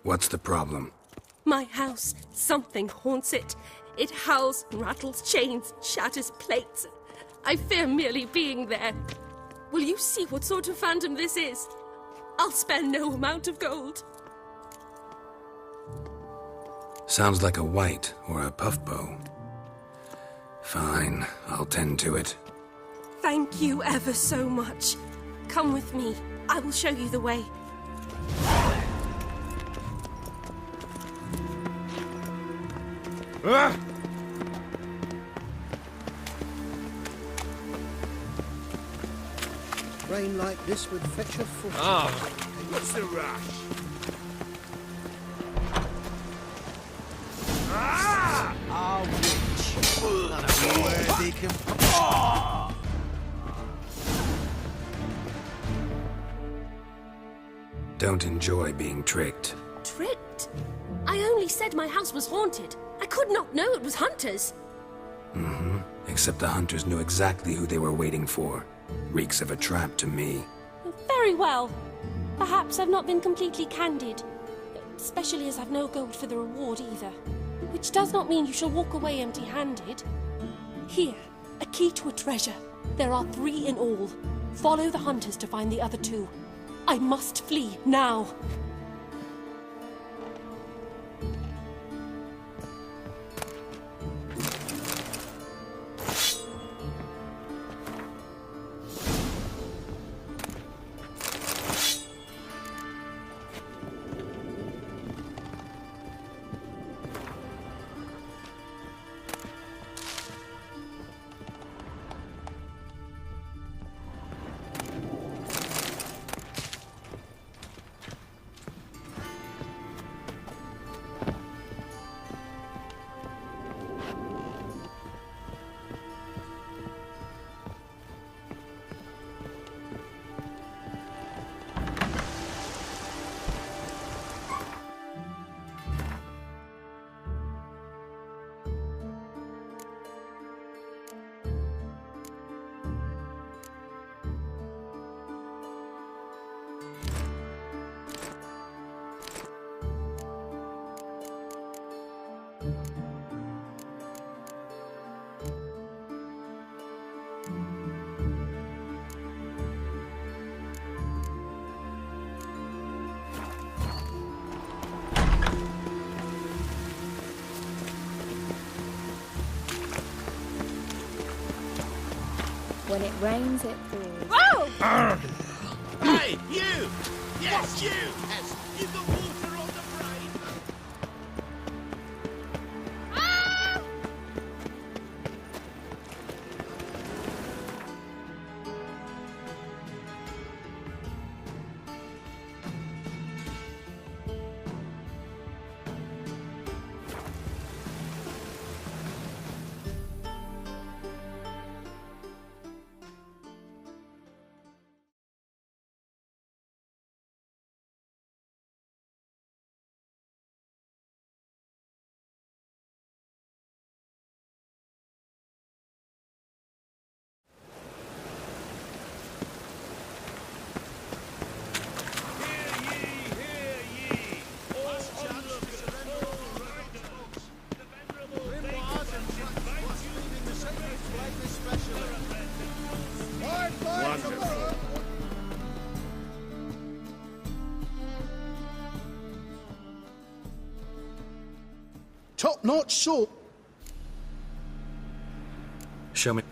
What's the problem? My house. Something haunts it. It howls, rattles chains, shatters plates. I fear merely being there. Will you see what sort of phantom this is? I'll spare no amount of gold. Sounds like a white or a puffbow. Fine, I'll tend to it. Thank you ever so much. Come with me. I will show you the way. Ah! Rain like this would fetch a foot. Ah, what's the rush? Ah! I'll reach. Where they can... Don't enjoy being tricked. Tricked? I only said my house was haunted. I could not know it was hunters. Mm-hmm. Except the hunters knew exactly who they were waiting for. Reeks of a trap to me. Very well. Perhaps I've not been completely candid. Especially as I've no gold for the reward either. Which does not mean you shall walk away empty-handed. Here, a key to a treasure. There are 3 in all. Follow the hunters to find the other 2. I must flee now. When it rains, it pours. Oh! Hey, you! Yes, you! Yes, you got water on the brain! Top-notch salt. Show me.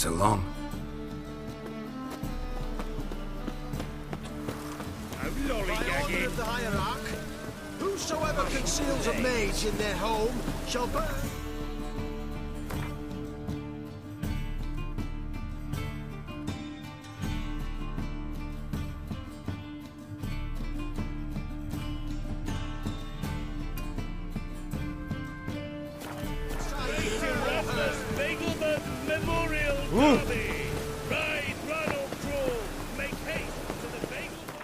so long. I'm By order lollygagging. of the hierarch, whosoever conceals a mage in their home shall burn. Nagelman Memorial Derby. Ride, run or crawl. Make haste to the Nagelman.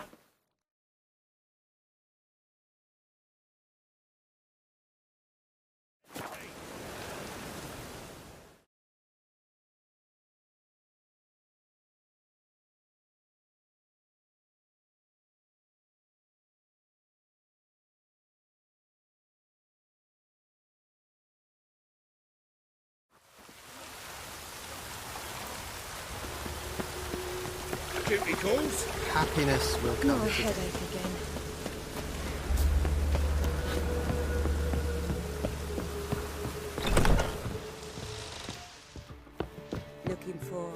Duty calls. Happiness will come. More headache again. Looking for...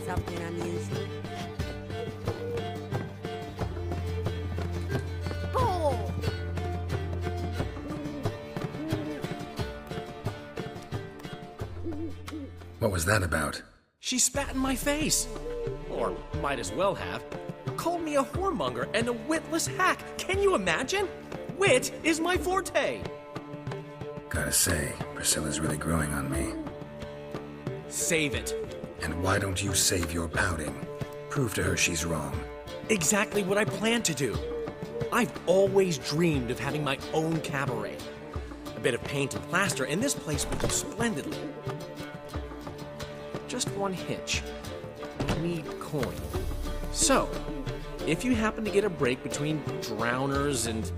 Something unusual. What was that about? She spat in my face. Or might as well have. Called me a whoremonger and a witless hack. Can you imagine? Wit is my forte. Gotta say, Priscilla's really growing on me. Save it. And why don't you save your pouting? Prove to her she's wrong. Exactly what I plan to do. I've always dreamed of having my own cabaret. A bit of paint and plaster, and this place would do splendidly. Just one hitch. I need coin. So, if you happen to get a break between drowners and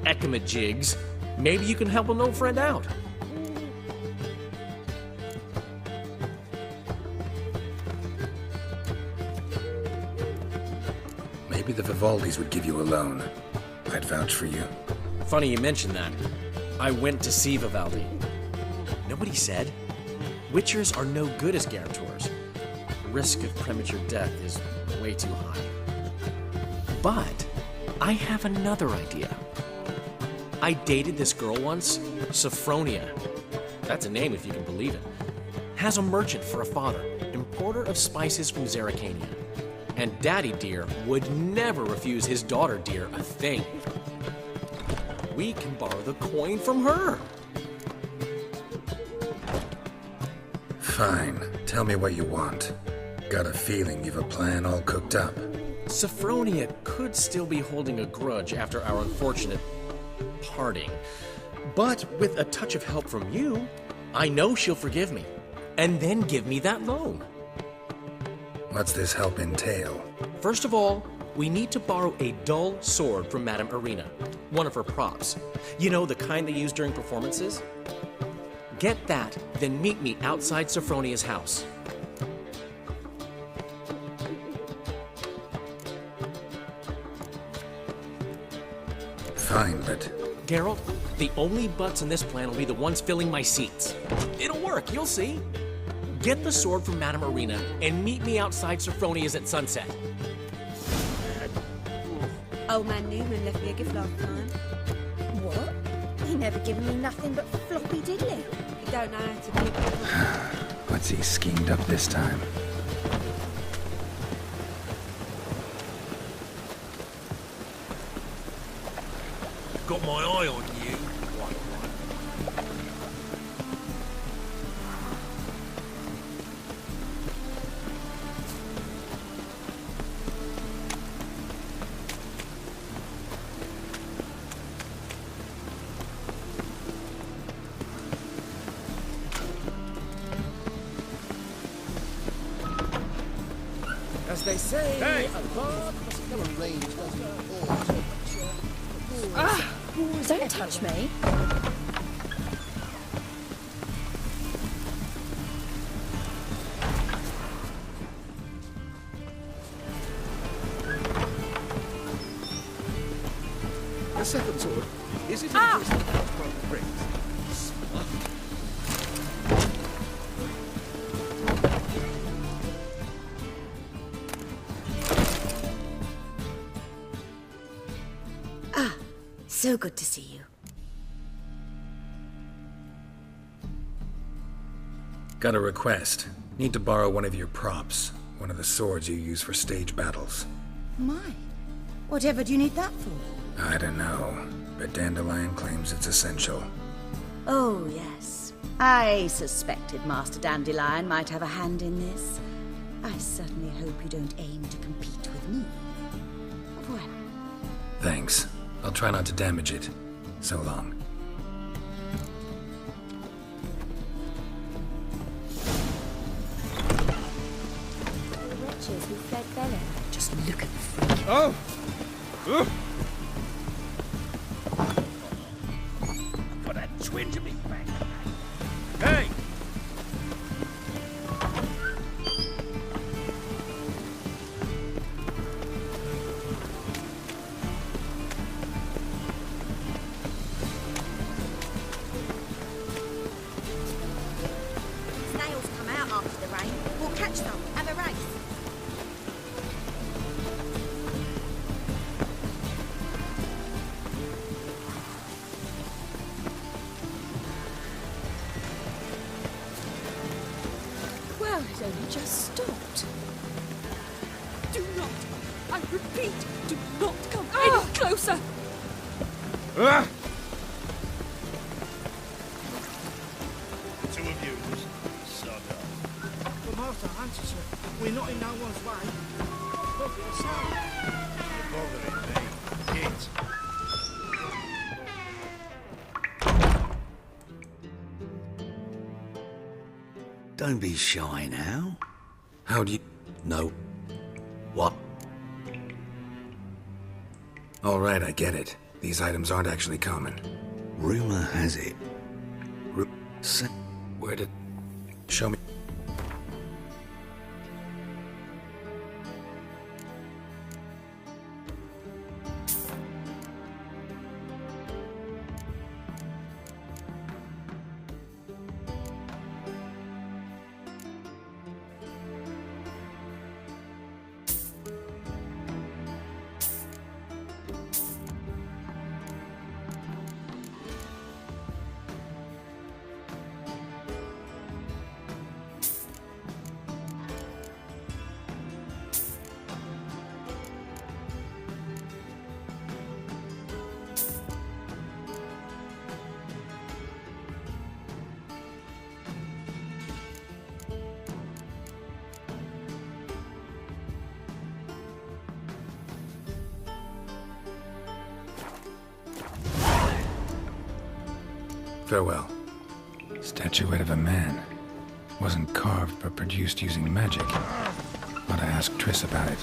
ecamajigs, maybe you can help an old friend out. Maybe the Vivaldis would give you a loan. I'd vouch for you. Funny you mention that. I went to see Vivaldi. Nobody said. Witchers are no good as guarantors. The risk of premature death is way too high. But I have another idea. I dated this girl once, Sophronia. That's a name if you can believe it. Has a merchant for a father, importer of spices from Zeracania. And Daddy Dear would never refuse his daughter Dear a thing. We can borrow the coin from her. Fine. Tell me what you want. Got a feeling you've a plan all cooked up. Sophronia could still be holding a grudge after our unfortunate parting. But with a touch of help from you, I know she'll forgive me. And then give me that loan. What's this help entail? First of all, we need to borrow a dull sword from Madame Arena, one of her props. You know, the kind they use during performances? Get that, then meet me outside Sophronia's house. Fine, but... Geralt, the only butts in this plan will be the ones filling my seats. It'll work, you'll see. Get the sword from Madame Arena and meet me outside Sophronia's at sunset. Old man Newman left me a gift last time. What? He never given me nothing but floppy diddly. You don't know how to keep it. What's he schemed up this time? Got my eye on you. As they say, Hey! Don't touch me. The second sword, is it in this rings? So good to see you. Got a request. Need to borrow one of your props. One of the swords you use for stage battles. My, whatever do you need that for? I don't know, but Dandelion claims it's essential. Oh, yes. I suspected Master Dandelion might have a hand in this. I certainly hope you don't aim to compete with me. Voilà. Thanks. I'll try not to damage it. So long. The wretches who fled Belen. Just look at the freak. Oh! Got a twinge of me back. Hey! Snails come out after the rain. We'll catch them. Have a race. Well, it only just stopped. Do not, I repeat, do not come any closer. Two of you, suck up. But Master, answer, sir. We're not in no one's way. Look at yourself. You're bothering me. Git. Don't be shy now. How do you... No. What? All right, I get it. These items aren't actually common. Rumor has it. Ru- Se- Where did... Show me... Farewell. Statuette of a man. Wasn't carved but produced using magic. Ought to ask Triss about it.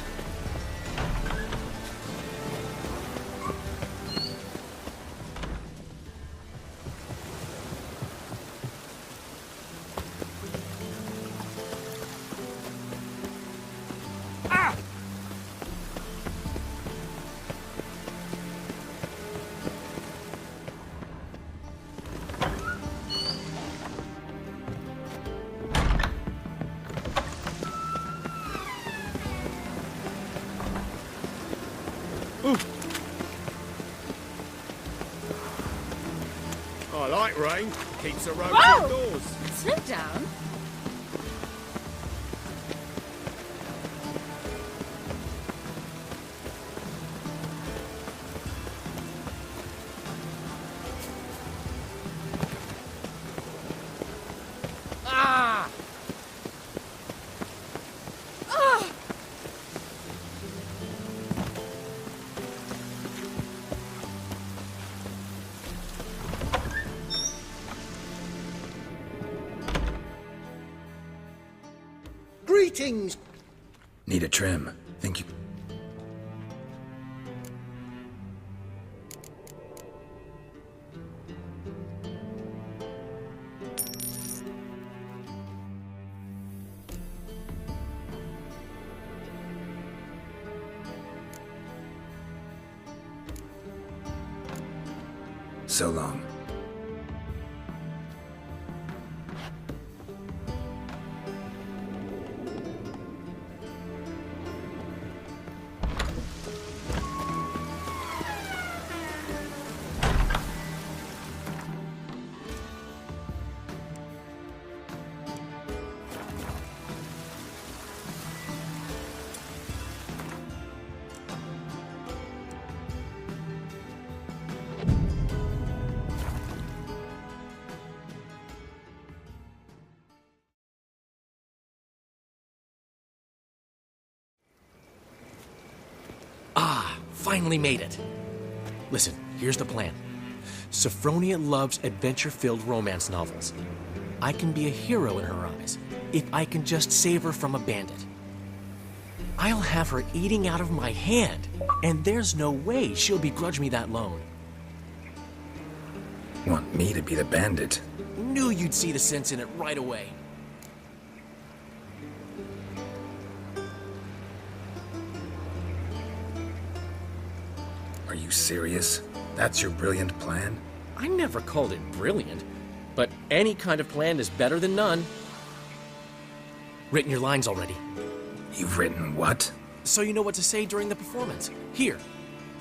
I like rain. Keeps the roads Whoa! indoors. Slow down. Ah! Greetings. Need a trim. Think you... So long. Finally made it. Listen, here's the plan. Sophronia loves adventure-filled romance novels. I can be a hero in her eyes if I can just save her from a bandit. I'll have her eating out of my hand, and there's no way she'll begrudge me that loan. Want me to be the bandit? Knew you'd see the sense in it right away. Are you serious? That's your brilliant plan? I never called it brilliant, but any kind of plan is better than none. Written your lines already. You've written what? So you know what to say during the performance. Here,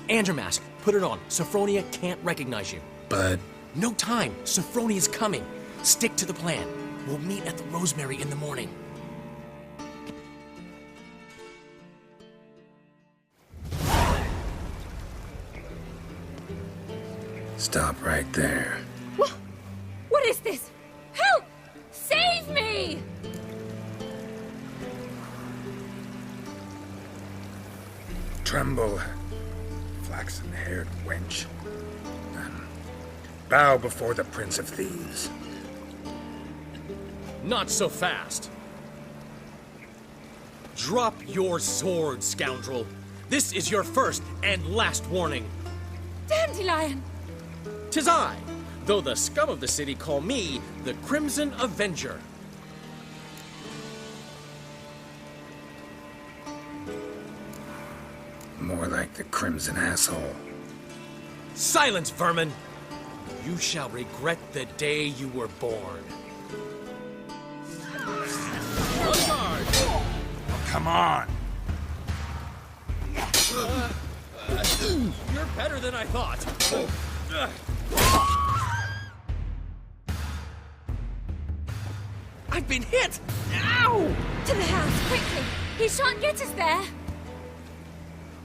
and your mask. Put it on. Sophronia can't recognize you. But... No time. Sophronia's coming. Stick to the plan. We'll meet at the Rosemary in the morning. Stop right there. What is this? Help! Save me! Tremble, flaxen-haired wench. Bow before the Prince of Thieves. Not so fast. Drop your sword, scoundrel. This is your first and last warning. Dandelion! 'Tis I, though the scum of the city call me the Crimson Avenger. More like the Crimson Asshole. Silence, vermin! You shall regret the day you were born. On guard! Come on! You're better than I thought. I've been hit! Ow! To the house, quickly! He shan't get us there!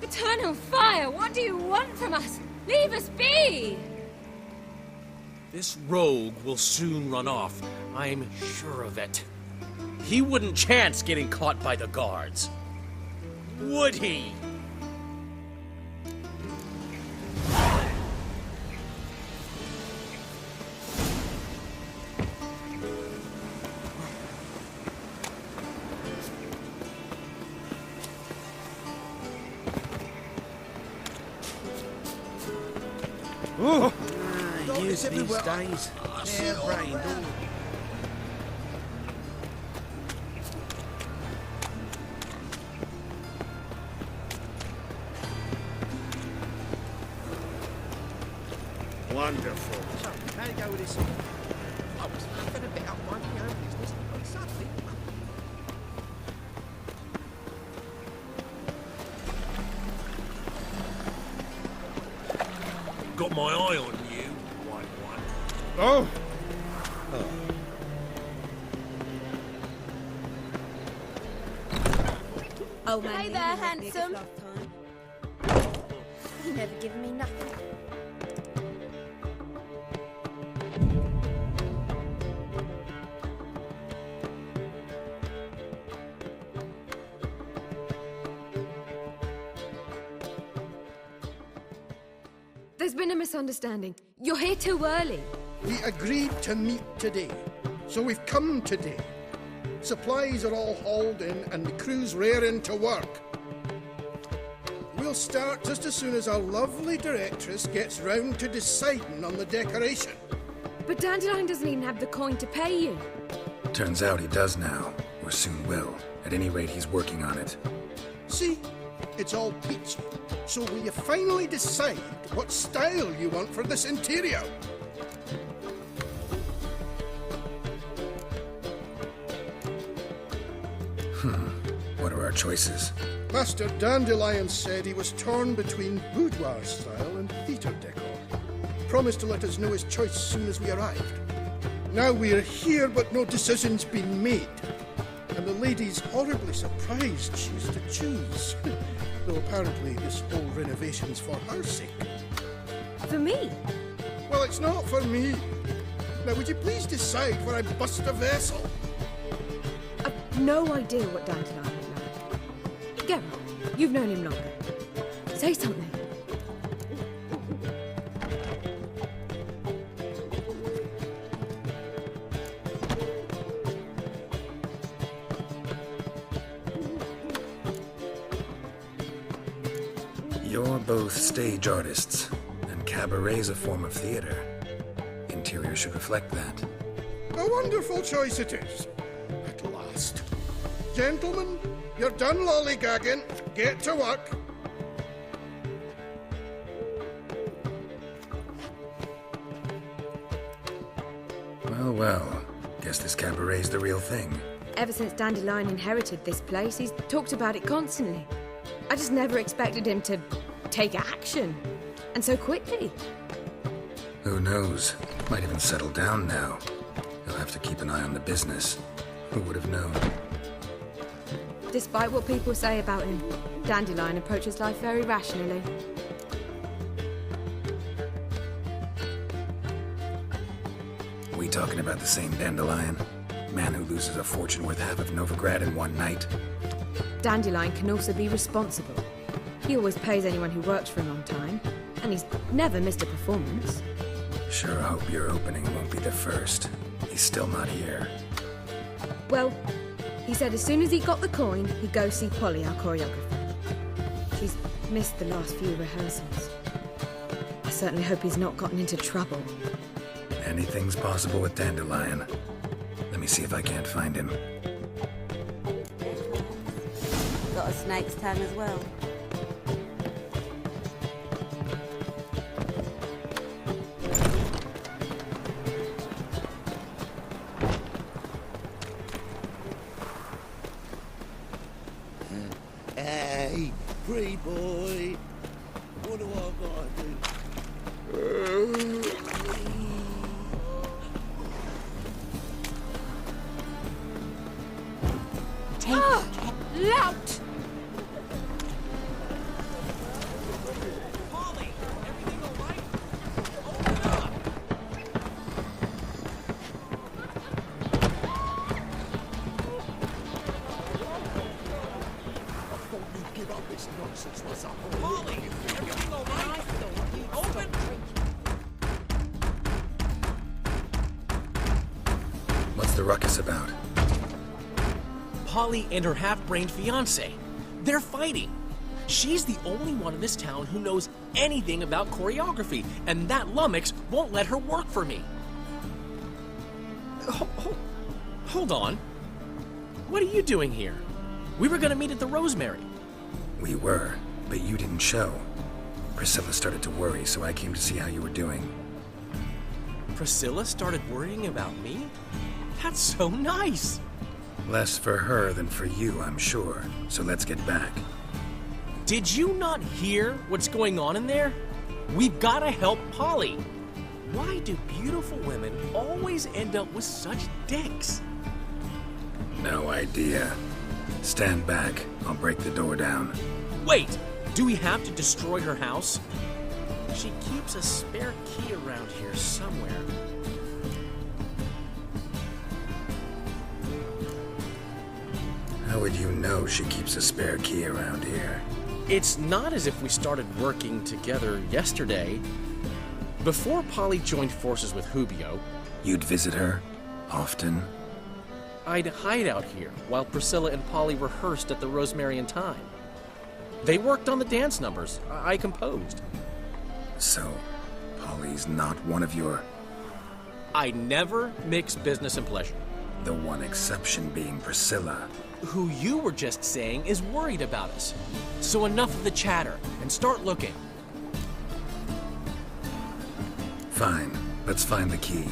Eternal fire, what do you want from us? Leave us be! This rogue will soon run off. I'm sure of it. He wouldn't chance getting caught by the guards. Would he? Is these everywhere- days. Hair-brained, all. Wonderful. So, how do you go with this? I was laughing about minding my own business, but suddenly... Got my eye on you, white one. Oh! Oh man, Hey Newman there, left me a gift handsome. last time. You never given me nothing. There's been a misunderstanding. You're here too early. We agreed to meet today, so we've come today. Supplies are all hauled in and the crew's raring to work. We'll start just as soon as our lovely directress gets round to deciding on the decoration. But Dandelion doesn't even have the coin to pay you. Turns out he does now, or soon will. At any rate, he's working on it. See? It's all peachy. So will you finally decide what style you want for this interior? What are our choices? Master Dandelion said he was torn between boudoir style and theatre decor. Promised to let us know his choice as soon as we arrived. Now we're here, but no decision's been made. And the lady's horribly surprised she's to choose. Though apparently this whole renovation's for her sake. For me? Well, it's not for me. Now, would you please decide where I bust a vessel? I've no idea what Dandelion would like. Geralt, you've known him longer. Say something. You're both stage artists, and cabaret's a form of theater. Interior should reflect that. A wonderful choice it is. At last. Gentlemen, you're done lollygagging. Get to work. Well, well. Guess this cabaret's the real thing. Ever since Dandelion inherited this place, he's talked about it constantly. I just never expected him to take action. And so quickly. Who knows? Might even settle down now. He'll have to keep an eye on the business. Who would have known? Despite what people say about him, Dandelion approaches life very rationally. We talking about the same Dandelion? Man who loses a fortune worth half of Novigrad in one night? Dandelion can also be responsible. He always pays anyone who works for him on time, and he's never missed a performance. Sure hope your opening won't be the first. He's still not here. Well, he said as soon as he got the coin, he'd go see Polly, our choreographer. She's missed the last few rehearsals. I certainly hope he's not gotten into trouble. Anything's possible with Dandelion. Let me see if I can't find him. Got a snake's tongue as well. Hey, free boy. What do I gotta do? Lout! Polly, everything all right? Open up! I thought you'd give up this nonsense myself. Polly, everything all right? Open! What's the ruckus about? Polly and her half-brained fiancé. They're fighting. She's the only one in this town who knows anything about choreography, and that lummox won't let her work for me. Hold on. What are you doing here? We were gonna meet at the Rosemary. We were, but you didn't show. Priscilla started to worry, so I came to see how you were doing. Priscilla started worrying about me? That's so nice! Less for her than for you, I'm sure. So let's get back. Did you not hear what's going on in there? We've gotta help Polly. Why do beautiful women always end up with such dicks? No idea. Stand back. I'll break the door down. Wait! Do we have to destroy her house? She keeps a spare key around here somewhere. How would you know she keeps a spare key around here? It's not as if we started working together yesterday. Before Polly joined forces with Hubio, You'd visit her? Often? I'd hide out here while Priscilla and Polly rehearsed at the Rosemary and Thyme. They worked on the dance numbers I composed. So, Polly's not one of your... I never mix business and pleasure. The one exception being Priscilla. Who you were just saying is worried about us. So enough of the chatter and start looking. Fine. Let's find the key.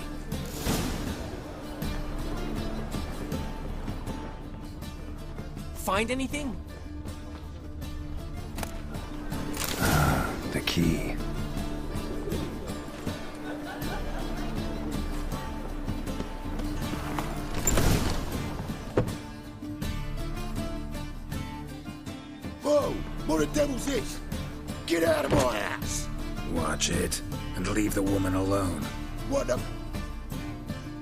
Find anything? The key. Whoa! What the devil's this? Get out of my house! Watch it, and leave the woman alone. What the...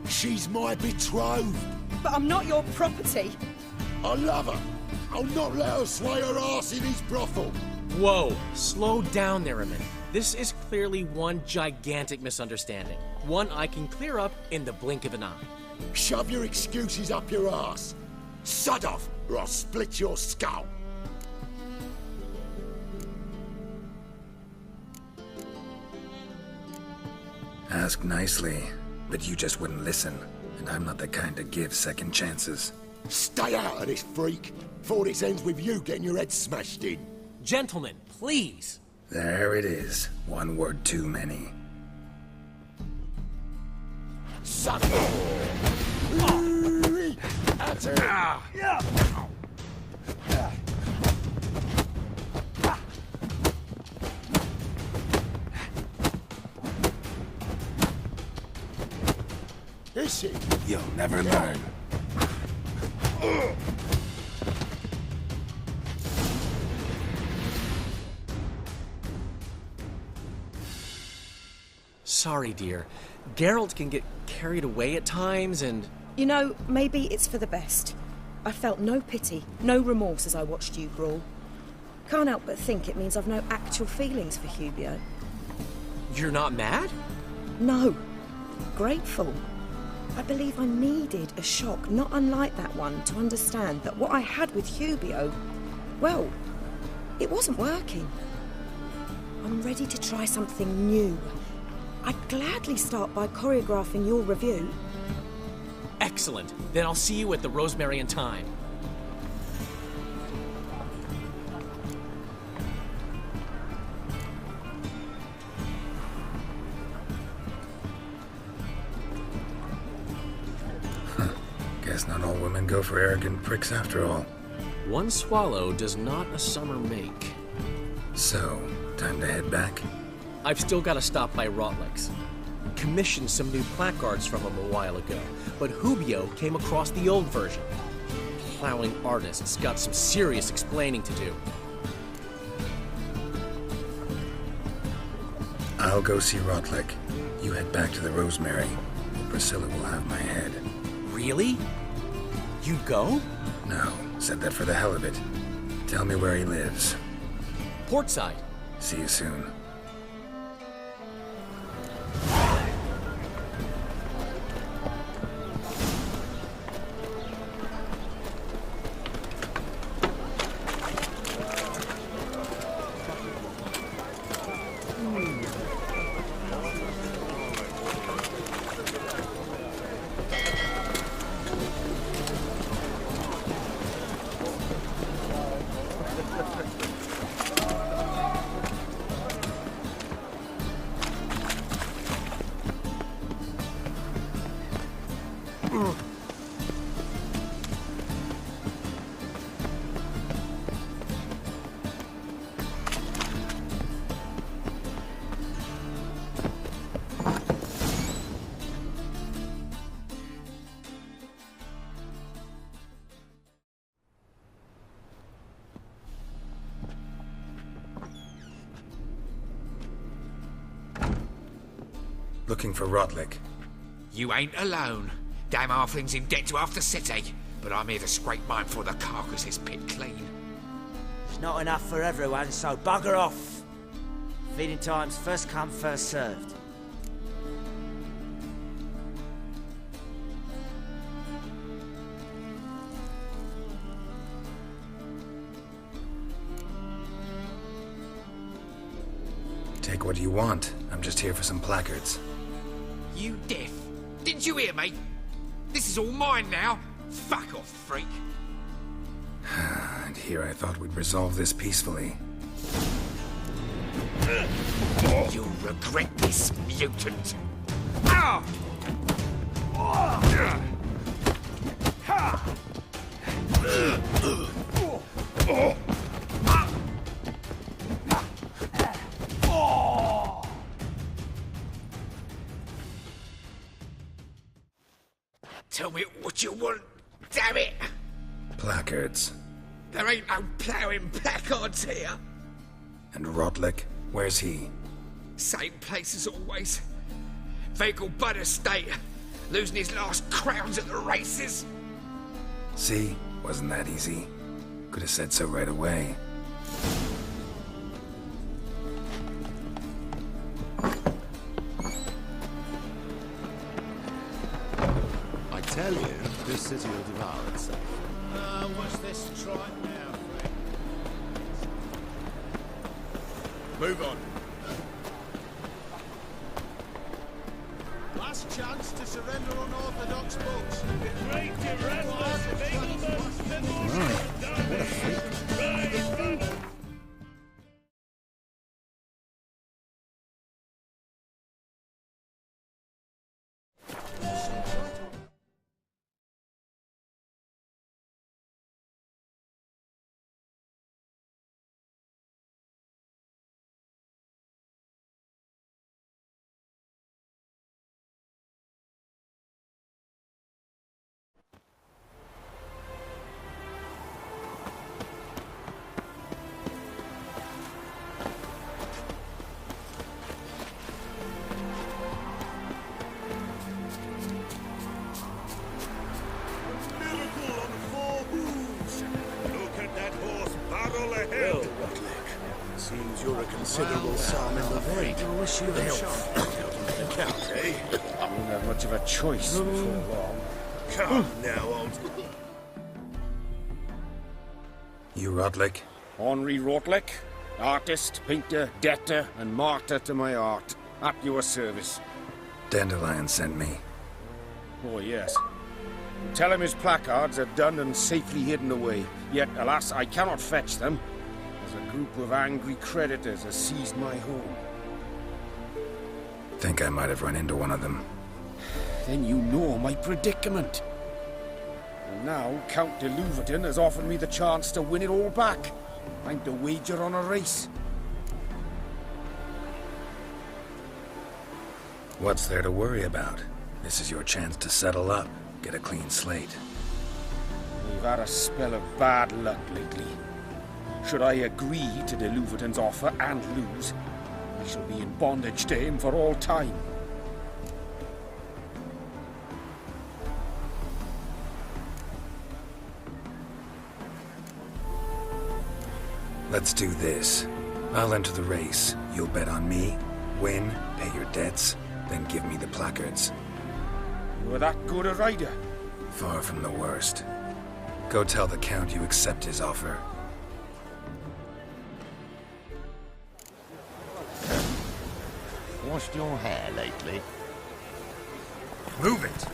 She's my betrothed. But I'm not your property. I love her. I'll not let her sway her ass in his brothel. Whoa, slow down there a minute. This is clearly one gigantic misunderstanding. One I can clear up in the blink of an eye. Shove your excuses up your ass. Sod off, or I'll split your skull. Ask nicely, but you just wouldn't listen. And I'm not the kind to give second chances. Stay out of this, freak, before this ends with you getting your head smashed in. Gentlemen, please. There it is. One word too many. Suck it! That's it! Is it? You'll never learn. Sorry, dear. Geralt can get carried away at times and... You know, maybe it's for the best. I felt no pity, no remorse as I watched you brawl. Can't help but think it means I've no actual feelings for Hubio. You're not mad? No. Grateful. I believe I needed a shock not unlike that one to understand that what I had with Hubio, well, it wasn't working. I'm ready to try something new. I'd gladly start by choreographing your review. Excellent. Then I'll see you at the Rosemary and Thyme. Guess not all women go for arrogant pricks after all. One swallow does not a summer make. So, time to head back? I've still got to stop by Rotlick's. Commissioned some new placards from him a while ago, but Hubio came across the old version. Plowing artist's got some serious explaining to do. I'll go see Rotlick. You head back to the Rosemary. Priscilla will have my head. Really? You'd go? No, said that for the hell of it. Tell me where he lives. Portside. See you soon. Looking for Rotlick. You ain't alone. Damn halfling's in debt to half the city, but I'm here to scrape mine for the carcass is pit clean. It's not enough for everyone, so bugger off. Feeding time's first come, first served. Take what you want. I'm just here for some placards. You deaf? Didn't you hear me? This is all mine now. Fuck off, freak. And here I thought we'd resolve this peacefully. You'll regret this, mutant. Ah! Tell me what you want, damn it! Placards. There ain't no ploughing placards here. And Rotlick? Where's he? Same place as always. Vehicle bud estate. Losing his last crowns at the races. See? Wasn't that easy? Could have said so right away. I tell you, this city will devour itself. What's this trot now, Frank? Move on. Last chance to surrender unorthodox books. Great Erasmus, Engelman's Memorial Derby. Right, battle. Seems you're a considerable sum in the vein. I wish you had Count, eh? Won't have much of a choice before long. Come now, old... You Rotlick? Henri Rotlick, artist, painter, debtor, and martyr to my art. At your service. Dandelion sent me. Oh, yes. Tell him his placards are done and safely hidden away. Yet, alas, I cannot fetch them, as a group of angry creditors has seized my home. Think I might have run into one of them. Then you know my predicament. And now, Count de Louverton has offered me the chance to win it all back. I'm to wager on a race. What's there to worry about? This is your chance to settle up, get a clean slate. We've had a spell of bad luck lately. Should I agree to de Louverton's offer and lose, I shall be in bondage to him for all time. Let's do this. I'll enter the race. You'll bet on me, win, pay your debts, then give me the placards. You're that good a rider? Far from the worst. Go tell the Count you accept his offer. Washed your hair lately? Move it!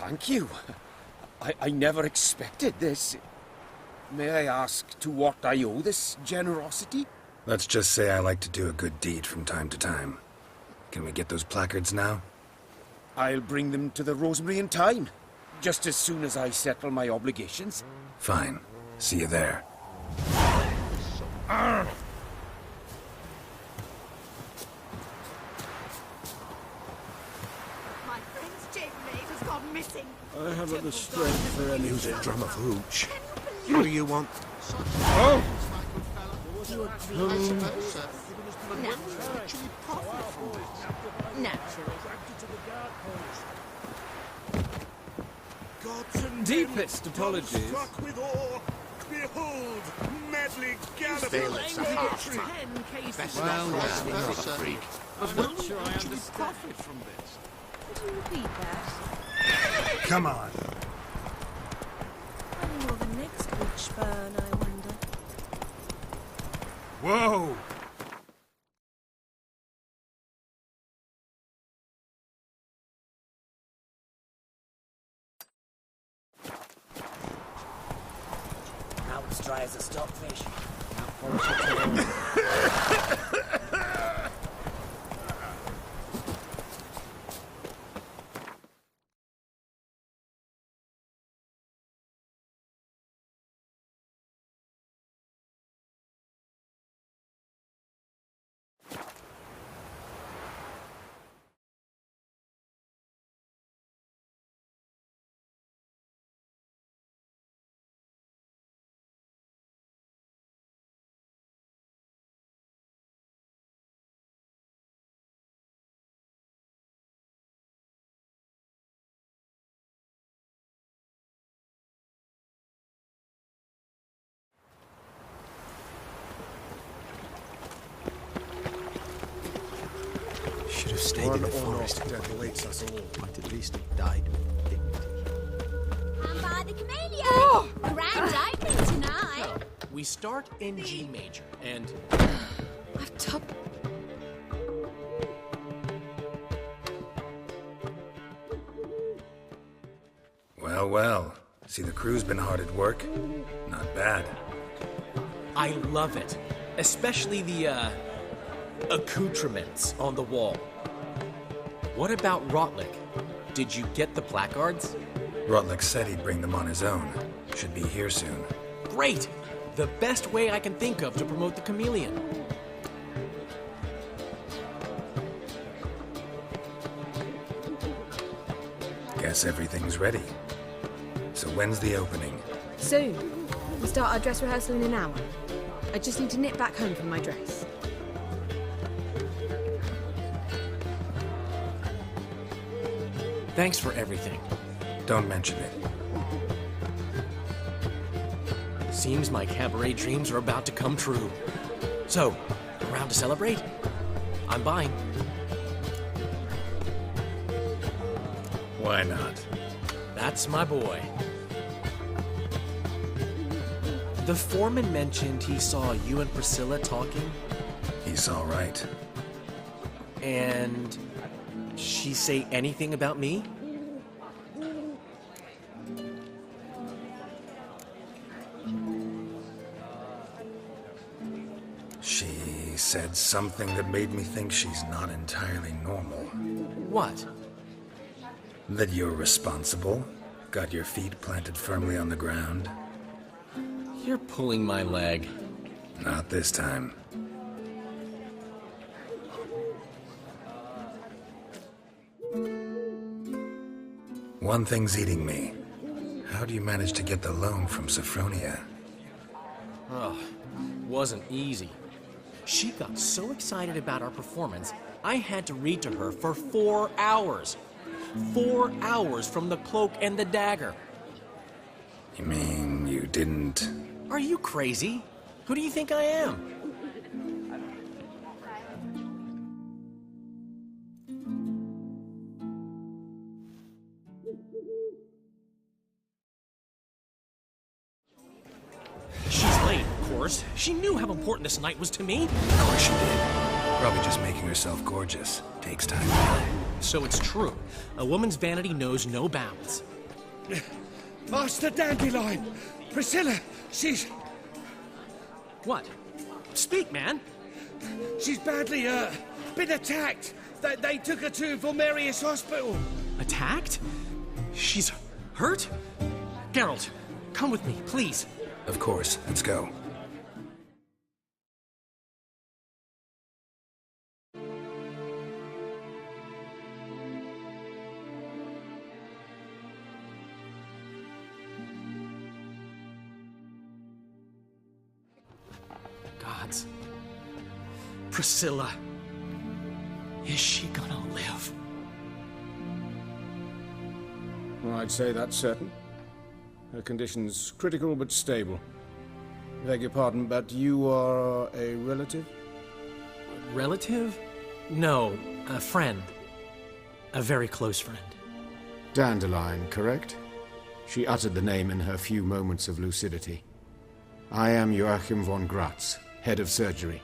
thank you. I never expected this. May I ask to what I owe this generosity? Let's just say I like to do a good deed from time to time. Can we get those placards now? I'll bring them to the Rosemary in time, just as soon as I settle my obligations. Fine. See you there. My friend's chambermaid has gone missing. I haven't the strength for any Use a drum of hooch. What do you want? Oh! Naturally. Deepest apologies. Struck with awe, behold, medley Bailiff's a half man. Well, Not a freak. I'm not sure I understand. profit from this. Could you repeat that? Come on. When will the next witch burn, I wonder? Whoa! Now it's dry as a stockfish. Should have stayed in the forest. Death awaits us all. Might at least have died with dignity. I'm by the camellia. Grand opening tonight. We start in G major, and I've top. Well, well. See, the crew's been hard at work. Not bad. I love it. Especially the, accoutrements on the wall. What about Rotlick? Did you get the placards? Rotlick said he'd bring them on his own. Should be here soon. Great! The best way I can think of to promote the chameleon. Guess everything's ready. So when's the opening? Soon. We start our dress rehearsal in an hour. I just need to nip back home for my dress. Thanks for everything. Don't mention it. Seems my cabaret dreams are about to come true. So, around to celebrate? I'm buying. Why not? That's my boy. The foreman mentioned he saw you and Priscilla talking. He's all right. And she say anything about me? She said something that made me think she's not entirely normal. What? That you're responsible, got your feet planted firmly on the ground. You're pulling my leg. Not this time. One thing's eating me. How do you manage to get the loan from Sophronia? Oh, wasn't easy. She got so excited about our performance, I had to read to her for 4 hours. 4 hours from the cloak and the dagger. You mean you didn't... Are you crazy? Who do you think I am? She's late, of course. She knew how important this night was to me. Of course she did. Probably just making herself gorgeous. Takes time. So it's true. A woman's vanity knows no bounds. Master Dandelion! Priscilla, she's... What? Speak, man! She's badly, been attacked. They took her to Vulmerius Hospital. Attacked? She's hurt? Geralt, come with me, please. Of course, let's go. Gods. Priscilla. Is she gonna live? Well, I'd say that's certain. Her condition's critical but stable. Beg your pardon, but you are a relative? Relative? No, a friend. A very close friend. Dandelion, correct? She uttered the name in her few moments of lucidity. I am Joachim von Gratz, head of surgery.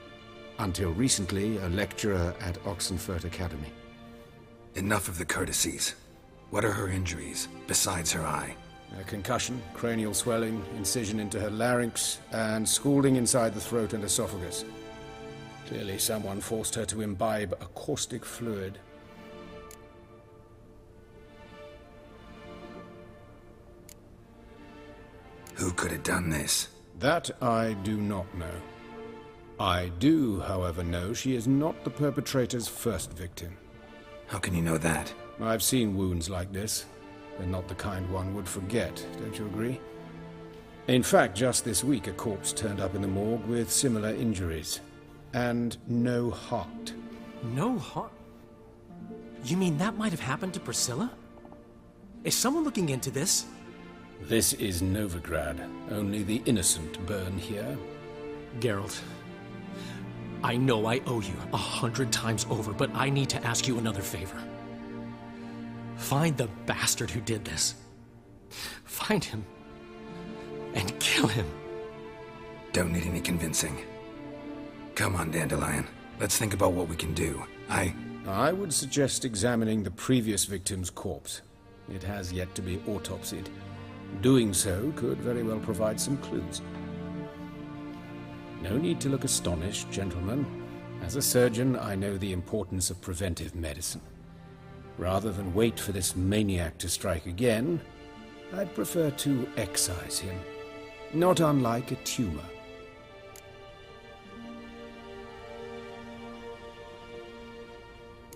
Until recently, a lecturer at Oxenfurt Academy. Enough of the courtesies. What are her injuries, besides her eye? A concussion, cranial swelling, incision into her larynx, and scalding inside the throat and esophagus. Clearly someone forced her to imbibe a caustic fluid. Who could have done this? That I do not know. I do, however, know she is not the perpetrator's first victim. How can you know that? I've seen wounds like this. They're not the kind one would forget, don't you agree? In fact, just this week a corpse turned up in the morgue with similar injuries. And no heart. No heart? You mean that might have happened to Priscilla? Is someone looking into this? This is Novigrad. Only the innocent burn here. Geralt, I know I owe you 100 times over, but I need to ask you another favor. Find the bastard who did this. Find him and kill him. Don't need any convincing. Come on, Dandelion. Let's think about what we can do. I would suggest examining the previous victim's corpse. It has yet to be autopsied. Doing so could very well provide some clues. No need to look astonished, gentlemen. As a surgeon, I know the importance of preventive medicine. Rather than wait for this maniac to strike again, I'd prefer to excise him. Not unlike a tumor.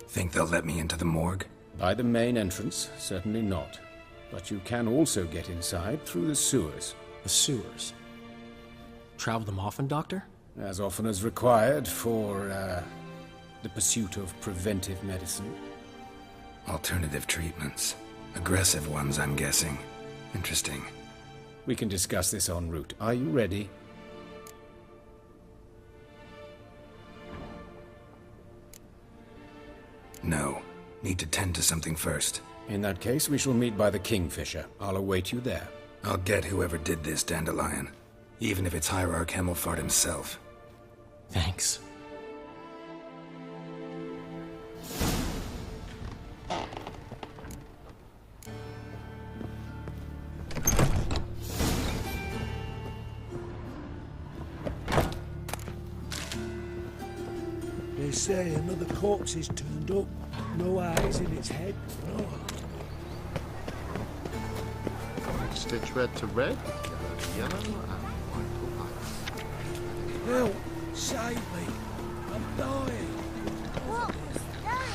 Think they'll let me into the morgue? By the main entrance, certainly not. But you can also get inside through the sewers. The sewers? Travel them often, Doctor? As often as required for, the pursuit of preventive medicine. Alternative treatments. Aggressive ones, I'm guessing. Interesting. We can discuss this en route. Are you ready? No. Need to tend to something first. In that case, we shall meet by the Kingfisher. I'll await you there. I'll get whoever did this, Dandelion. Even if it's Hierarch Hemmelfart himself. Thanks. They say another corpse is turned up. No eyes in its head. No. Stitch red to red, yellow to yellow, and white to white. Help! Save me! I'm dying! What was that?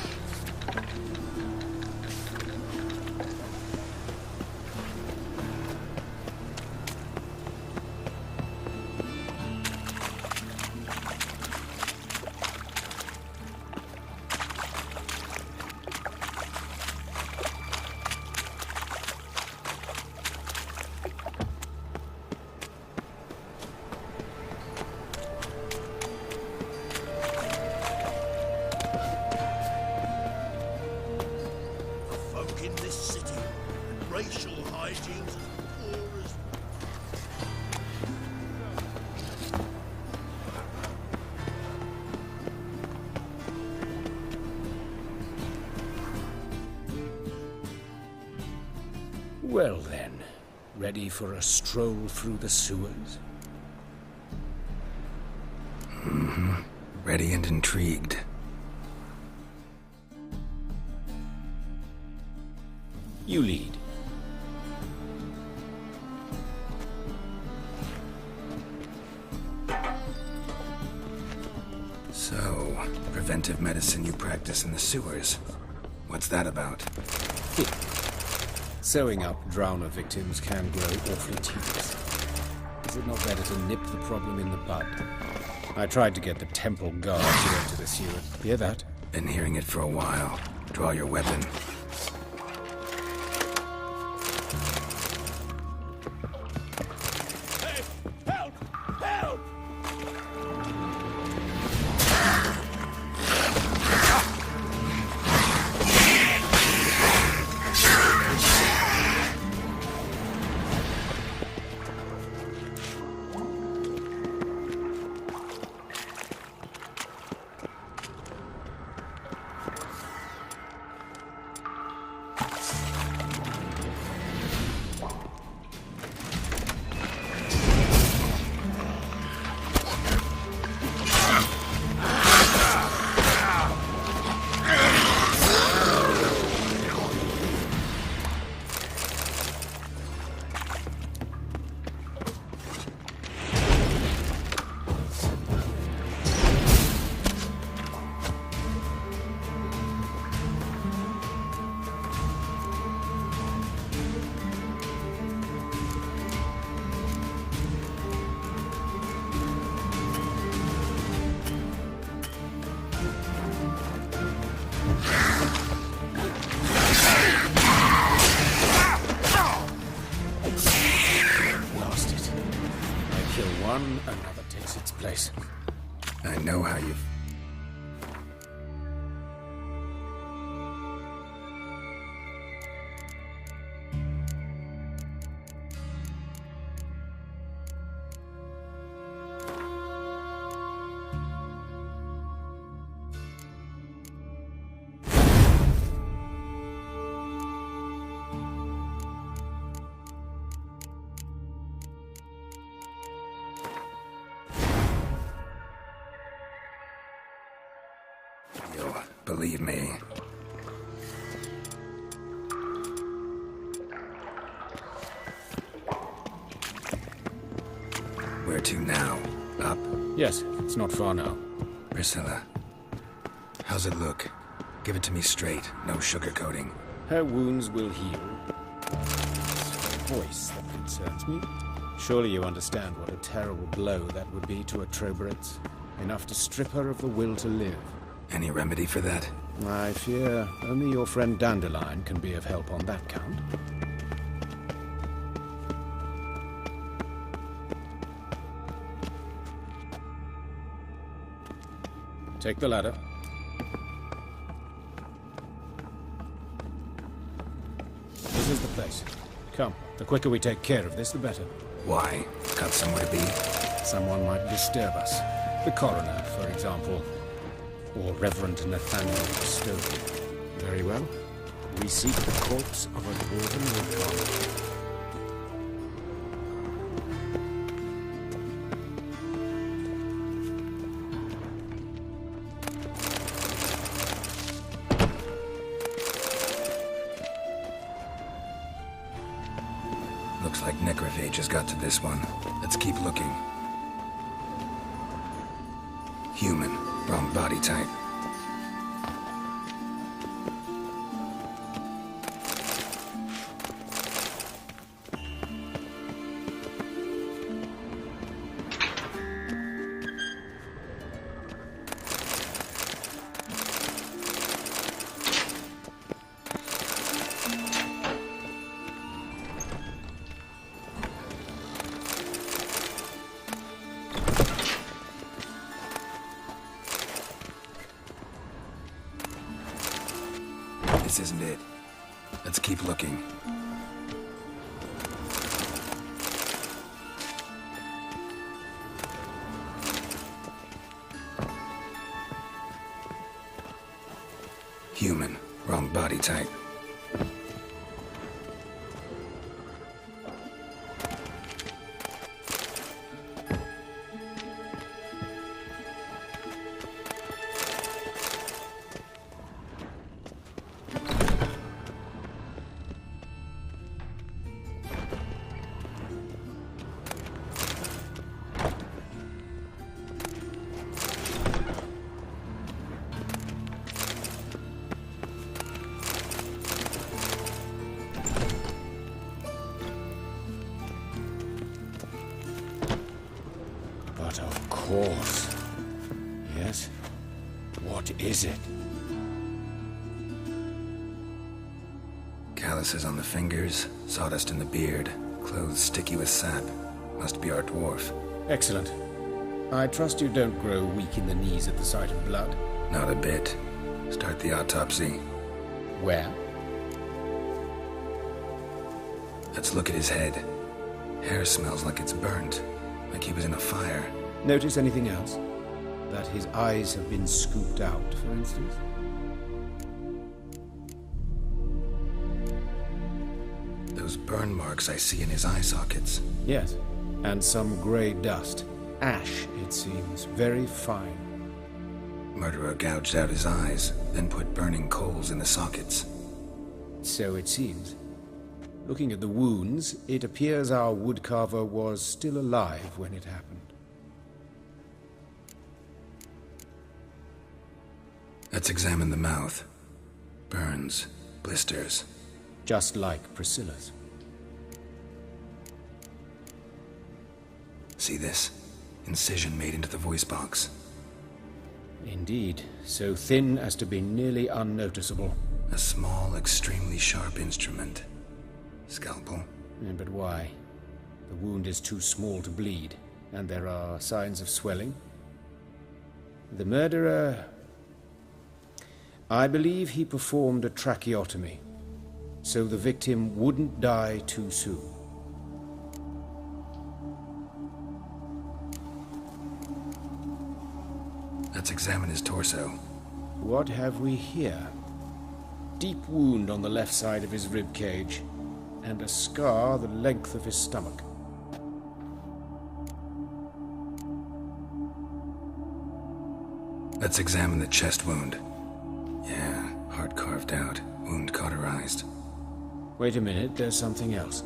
Well then, ready for a stroll through the sewers? Mm-hmm. Ready and intrigued. You lead. So, preventive medicine you practice in the sewers. What's that about? Sewing up drowner victims can grow awfully tedious. Is it not better to nip the problem in the bud? I tried to get the temple guard to enter the sewer. Hear that? Been hearing it for a while. Draw your weapon. Another takes its place. I know how you... You'll believe me. Where to now? Up? Yes, it's not far now. Priscilla, how's it look? Give it to me straight, no sugarcoating. Her wounds will heal. It's her voice that concerns me. Surely you understand what a terrible blow that would be to a Trobritz. Enough to strip her of the will to live. Any remedy for that? I fear only your friend Dandelion can be of help on that count. Take the ladder. This is the place. Come, the quicker we take care of this, the better. Why? Got somewhere to be? Someone might disturb us. The coroner, for example. Or Reverend Nathaniel Stowe. Very well. We seek the corpse of a dwarven woodcarver. Looks like necrophage has got to this one. Let's keep looking. Human. Wrong body type. This isn't it. Let's keep looking. Human. Wrong body type. course. Yes? What is it? Calluses on the fingers, sawdust in the beard, clothes sticky with sap. Must be our dwarf. Excellent. I trust you don't grow weak in the knees at the sight of blood. Not a bit. Start the autopsy. Where? Let's look at his head. Hair smells like it's burnt, like he was in a fire. Notice anything else? That his eyes have been scooped out, for instance? Those burn marks I see in his eye sockets. Yes, and some grey dust. Ash, it seems, very fine. Murderer gouged out his eyes, then put burning coals in the sockets. So it seems. Looking at the wounds, it appears our woodcarver was still alive when it happened. Let's examine the mouth. Burns, blisters. Just like Priscilla's. See this? Incision made into the voice box. Indeed, so thin as to be nearly unnoticeable. A small, extremely sharp instrument. Scalpel. But why? The wound is too small to bleed, and there are signs of swelling. The murderer... I believe he performed a tracheotomy, so the victim wouldn't die too soon. Let's examine his torso. What have we here? Deep wound on the left side of his rib cage, and a scar the length of his stomach. Let's examine the chest wound. Yeah, heart carved out, wound cauterized. Wait a minute, there's something else.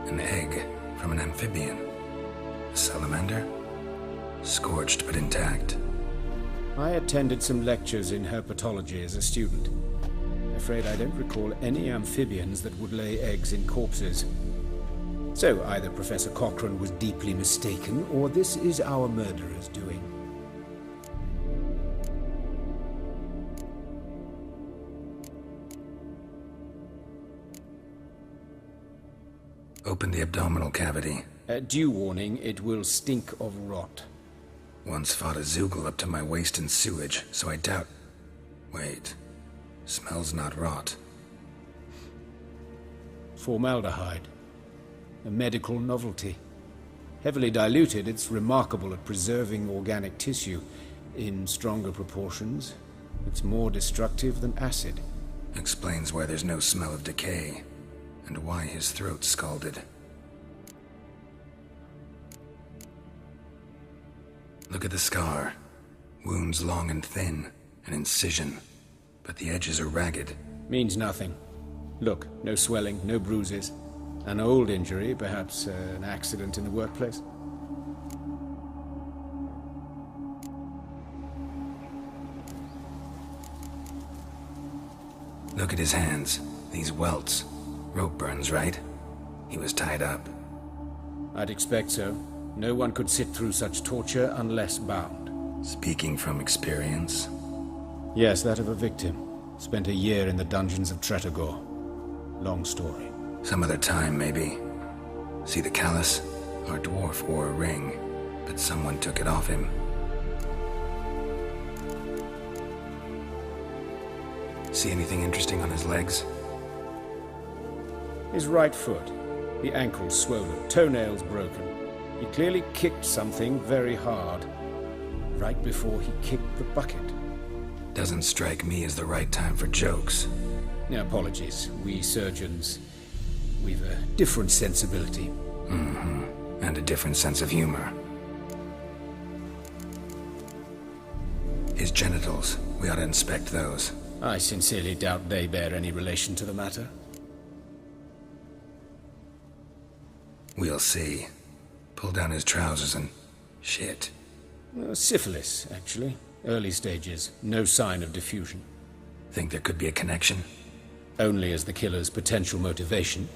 An egg from an amphibian. A salamander? Scorched but intact. I attended some lectures in herpetology as a student. I'm afraid I don't recall any amphibians that would lay eggs in corpses. So either Professor Cochrane was deeply mistaken, or this is our murderer's doing. Open the abdominal cavity. Due warning, it will stink of rot. Once fought a Zoogle up to my waist in sewage, so I doubt... Wait. Smells not rot. Formaldehyde. A medical novelty. Heavily diluted, it's remarkable at preserving organic tissue. In stronger proportions, it's more destructive than acid. Explains why there's no smell of decay, and why his throat's scalded. Look at the scar. Wounds long and thin, an incision, but the edges are ragged. Means nothing. Look, no swelling, no bruises. An old injury, perhaps an accident in the workplace. Look at his hands. These welts. Rope burns, right? He was tied up. I'd expect so. No one could sit through such torture unless bound. Speaking from experience? Yes, that of a victim. Spent a year in the dungeons of Tretogor. Long story. Some other time, maybe. See the callus? Our dwarf wore a ring, but someone took it off him. See anything interesting on his legs? His right foot. The ankle swollen, toenails broken. He clearly kicked something very hard, right before he kicked the bucket. Doesn't strike me as the right time for jokes. Apologies. We surgeons, we've a different sensibility. Mm-hmm. And a different sense of humor. His genitals, we ought to inspect those. I sincerely doubt they bear any relation to the matter. We'll see. Pull down his trousers and... shit. Syphilis, actually. Early stages. No sign of diffusion. Think there could be a connection? Only as the killer's potential motivation.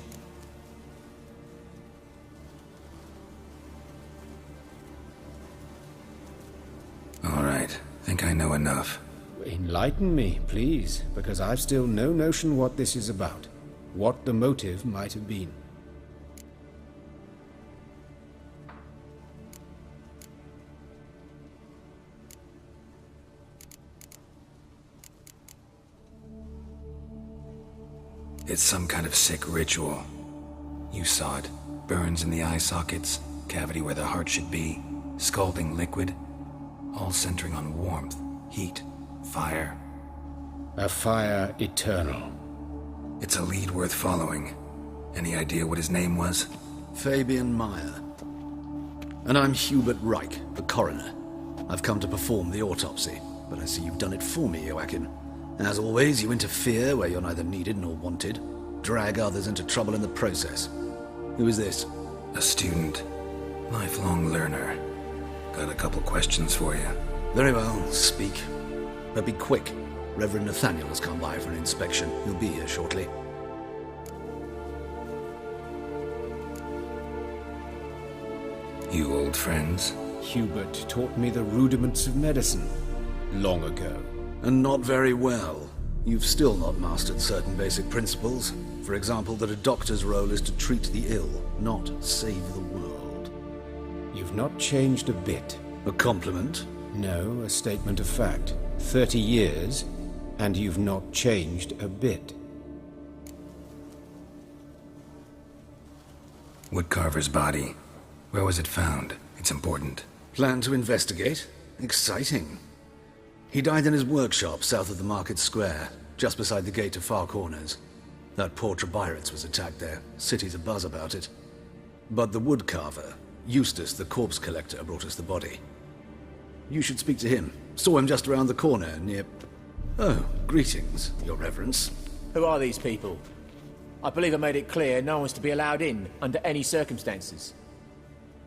All right. Think I know enough. Enlighten me, please, because I've still no notion what this is about. What the motive might have been. It's some kind of sick ritual. You saw it. Burns in the eye sockets, cavity where the heart should be, scalding liquid, all centering on warmth, heat, fire. A fire eternal. It's a lead worth following. Any idea what his name was? Fabian Meyer. And I'm Hubert Reich, the coroner. I've come to perform the autopsy, but I see you've done it for me, Joachim. As always, you interfere where you're neither needed nor wanted, drag others into trouble in the process. Who is this? A student. Lifelong learner. Got a couple questions for you. Very well, speak. But be quick. Reverend Nathaniel has come by for an inspection. He'll be here shortly. You old friends? Hubert taught me the rudiments of medicine. Long ago. And not very well. You've still not mastered certain basic principles. For example, that a doctor's role is to treat the ill, not save the world. You've not changed a bit. A compliment? No, a statement of fact. 30 years, and you've not changed a bit. Woodcarver's body. Where was it found? It's important. Plan to investigate? Exciting. He died in his workshop south of the Market Square, just beside the gate to Far Corners. That poor Trebirates was attacked there. City's abuzz about it. But the woodcarver, Eustace the corpse collector, brought us the body. You should speak to him. Saw him just around the corner near... Oh, greetings, Your Reverence. Who are these people? I believe I made it clear no one's to be allowed in under any circumstances.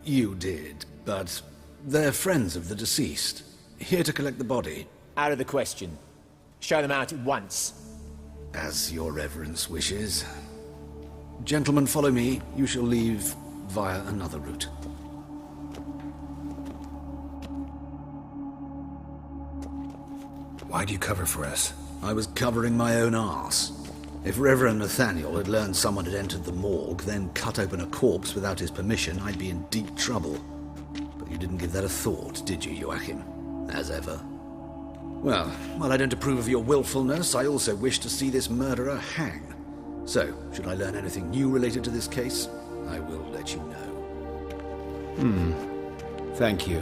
You did, but they're friends of the deceased. Here to collect the body. Out of the question. Show them out at once. As Your Reverence wishes. Gentlemen, follow me. You shall leave via another route. Why'd you cover for us? I was covering my own arse. If Reverend Nathaniel had learned someone had entered the morgue, then cut open a corpse without his permission, I'd be in deep trouble. But you didn't give that a thought, did you, Joachim? As ever. Well, while I don't approve of your willfulness, I also wish to see this murderer hang. So, should I learn anything new related to this case, I will let you know. Thank you.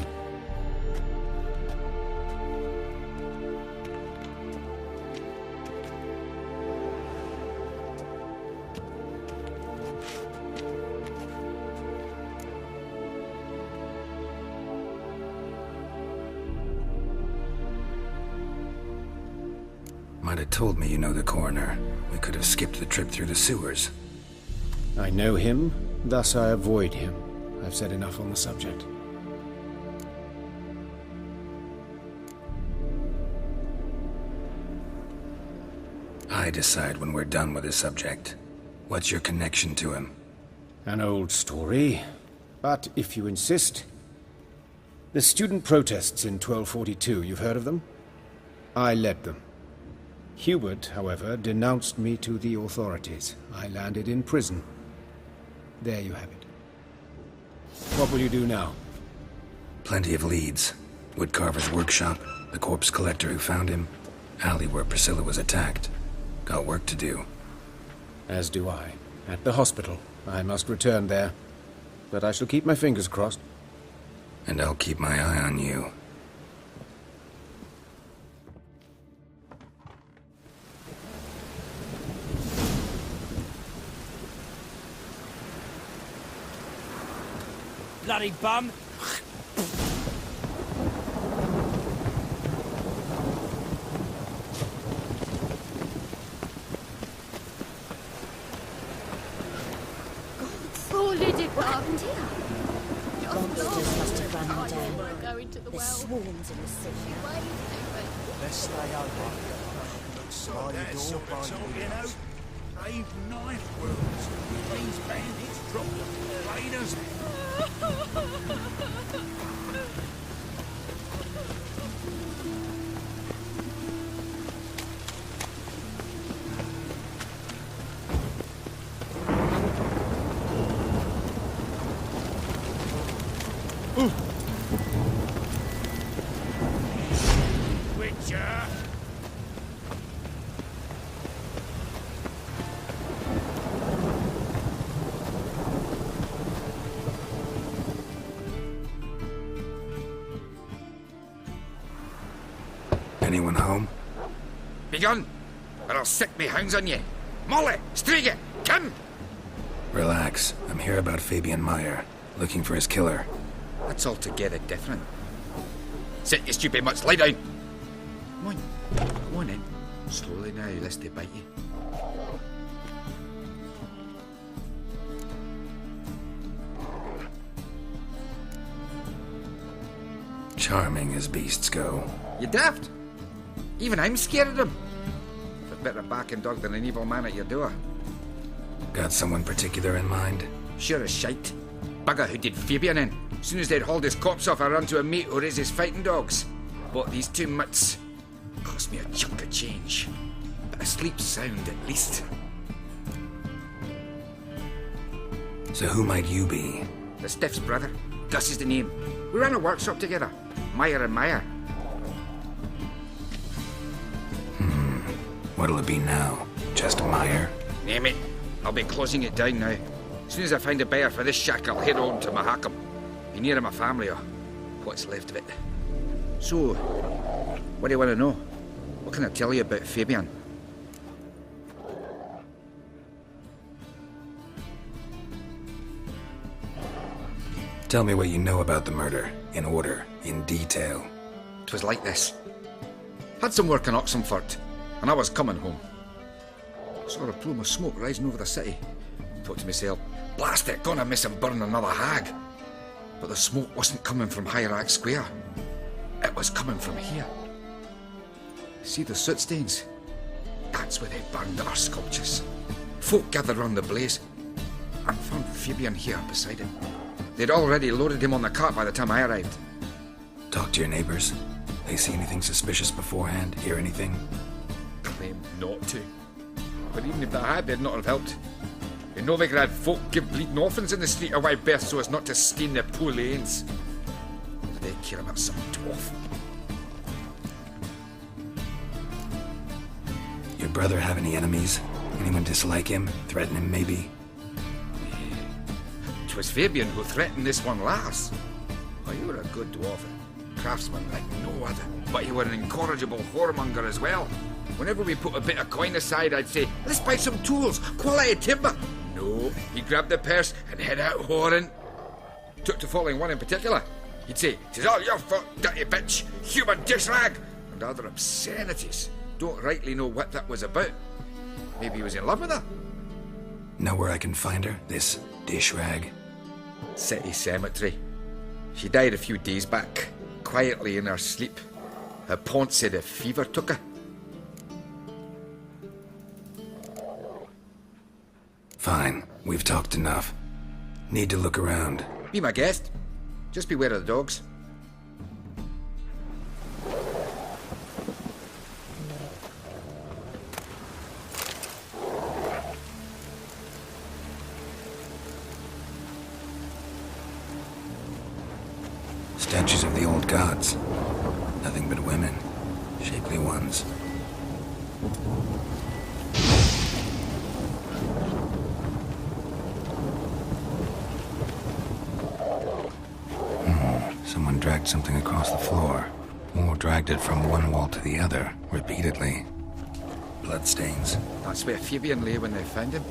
Might have told me you know the coroner. We could have skipped the trip through the sewers. I know him, thus I avoid him. I've said enough on the subject. I decide when we're done with the subject. What's your connection to him? An old story, but if you insist. The student protests in 1242, you've heard of them? I led them. Hubert, however, denounced me to the authorities. I landed in prison. There you have it. What will you do now? Plenty of leads. Woodcarver's workshop, the corpse collector who found him, alley where Priscilla was attacked. Got work to do. As do I. At the hospital. I must return there. But I shall keep my fingers crossed. And I'll keep my eye on you. Bloody bum! Foolish Abenteuer. monsters must have run them down. Going to the There's swarms in the city. Let's stay over. So that's sort of talking out. Brave knife wounds. These bandits dropped the raiders. Witcher! Anyone home? Begone, or I'll sick me hounds on you. Molly, Striga, come! Relax. I'm here about Fabian Meyer, looking for his killer. That's altogether different. Sit, you stupid mutts, lie down. Come on, go on in. Slowly now, lest they bite you. Charming as beasts go. You daft? Even I'm scared of them. A better backing dog than an evil man at your door. Got someone particular in mind? Sure as shite. Bugger who did Fabian in. As soon as they'd hauled his corpse off, I ran to a mate who raised his fighting dogs. Bought these two mutts. Cost me a chunk of change. But a sleep sound at least. So who might you be? The Stiff's brother. Gus is the name. We ran a workshop together. Meyer and Meyer. What'll it be now? Just Meyer? Name it. I'll be closing it down now. As soon as I find a buyer for this shack, I'll head on to Mahakam. Be near my family, or what's left of it. So, what do you want to know? What can I tell you about Fabian? Tell me what you know about the murder, in order, in detail. 'Twas like this. Had some work in Oxenford, and I was coming home. Saw a plume of smoke rising over the city. Thought to myself, blast it, gonna miss and burn another hag. But the smoke wasn't coming from Hierarch Square. It was coming from here. See the soot stains? That's where they burned our sculptures. Folk gathered round the blaze, and found Fabian here beside him. They'd already loaded him on the cart by the time I arrived. Talk to your neighbors. They see anything suspicious beforehand? Hear anything? Claimed not to. But even if they had, they'd not have helped. In Novigrad, folk give bleeding orphans in the street a wide berth so as not to stain their poor lanes. Do they care about some dwarf? Your brother have any enemies? Anyone dislike him? Threaten him, maybe? 'Twas Fabian who threatened this one last. Oh, you were a good dwarf, craftsman like no other. But you were an incorrigible whoremonger as well. Whenever we put a bit of coin aside, I'd say, let's buy some tools, quality timber. No, he grabbed the purse and head out whoring. Took to following one in particular. He'd say, 'tis all your fault, dirty bitch, human dish rag, and other obscenities. Don't rightly know what that was about. Maybe he was in love with her. Know where I can find her, this dish rag? City cemetery. She died a few days back, quietly in her sleep. Her pont said a fever took her. Fine, we've talked enough. Need to look around. Be my guest. Just beware of the dogs. Statues of the old gods. Nothing but women. Shapely ones. Someone dragged something across the floor. Or dragged it from one wall to the other, repeatedly. Bloodstains. That's where Fabian lay when they found him.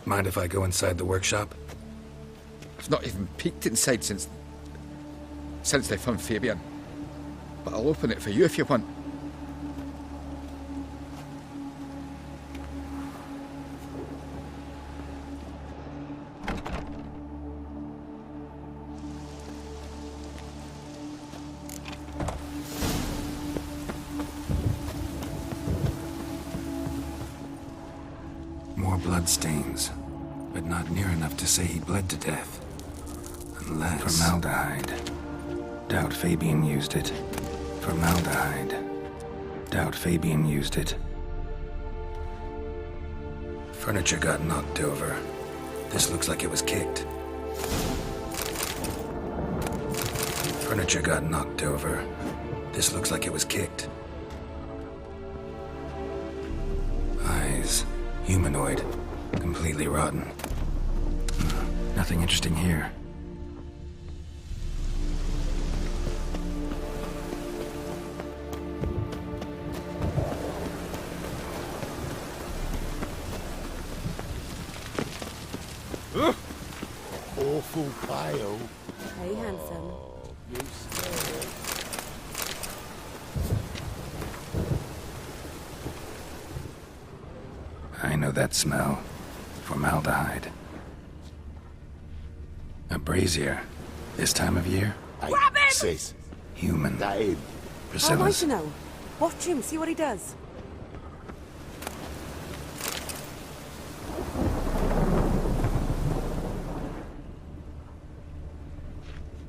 Mind if I go inside the workshop? I've not even peeked inside since they found Fabian. But I'll open it for you if you want. More bloodstains, but not near enough to say he bled to death. Unless... Formaldehyde. Doubt Fabian used it. Formaldehyde. Doubt Fabian used it. Furniture got knocked over. This looks like it was kicked. Furniture got knocked over. This looks like it was kicked. Eyes. Humanoid. Completely rotten. Nothing interesting here. Awful pale. Hey, handsome. You scared. I know that smell. Formaldehyde. A brazier. This time of year? Grab him! Sis. Human. That him. How am I Priscilla's. to know? Watch him, see what he does.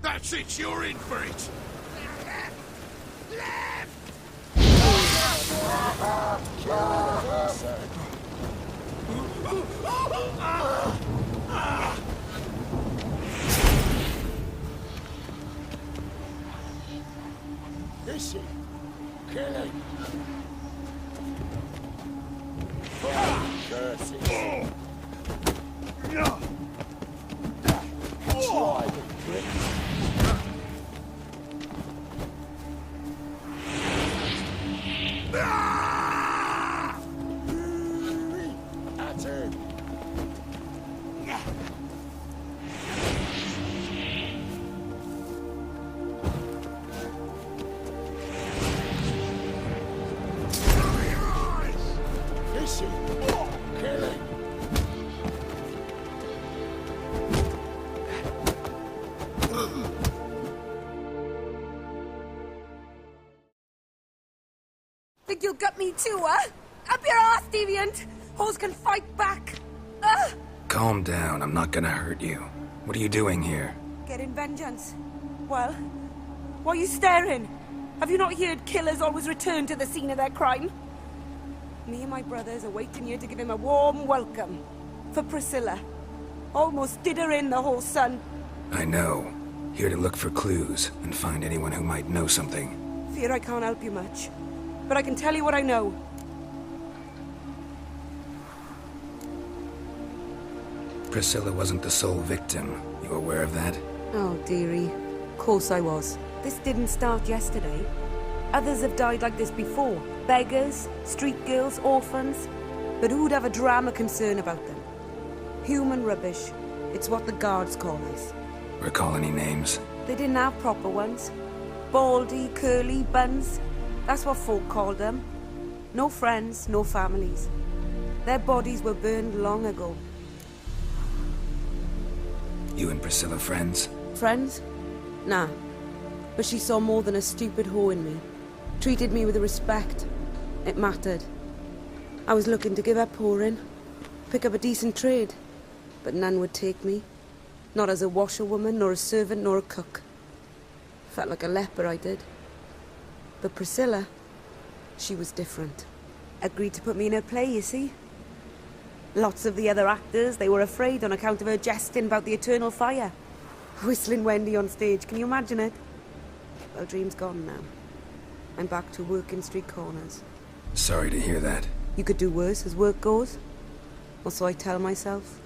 That's it, you're in for it. This is killing. Curses. Try the trick. That's it. This is killing. Think you'll gut me too, huh? Up your ass, deviant! Hoes can fight back! Calm down, I'm not gonna hurt you. What are you doing here? Getting vengeance. Well, why are you staring? Have you not heard killers always return to the scene of their crime? Me and my brothers are waiting here to give him a warm welcome. For Priscilla. Almost did her in, the whole son. I know. Here to look for clues and find anyone who might know something. Fear I can't help you much. But I can tell you what I know. Priscilla wasn't the sole victim. You aware of that? Oh, dearie. Of course I was. This didn't start yesterday. Others have died like this before. Beggars, street girls, orphans. But who'd have a drama concern about them? Human rubbish. It's what the guards call us. Recall any names? They didn't have proper ones. Baldy, curly, buns. That's what folk called them. No friends, no families. Their bodies were burned long ago. You and Priscilla friends? Friends? Nah. But she saw more than a stupid whore in me. Treated me with respect. It mattered. I was looking to give up whoring. Pick up a decent trade. But none would take me. Not as a washerwoman, nor a servant, nor a cook. Felt like a leper, I did. But Priscilla, she was different. Agreed to put me in her play, you see. Lots of the other actors, they were afraid on account of her jesting about the eternal fire. Whistling Wendy on stage, can you imagine it? Well, dream's gone now. I'm back to working street corners. Sorry to hear that. You could do worse as work goes. Or so I tell myself.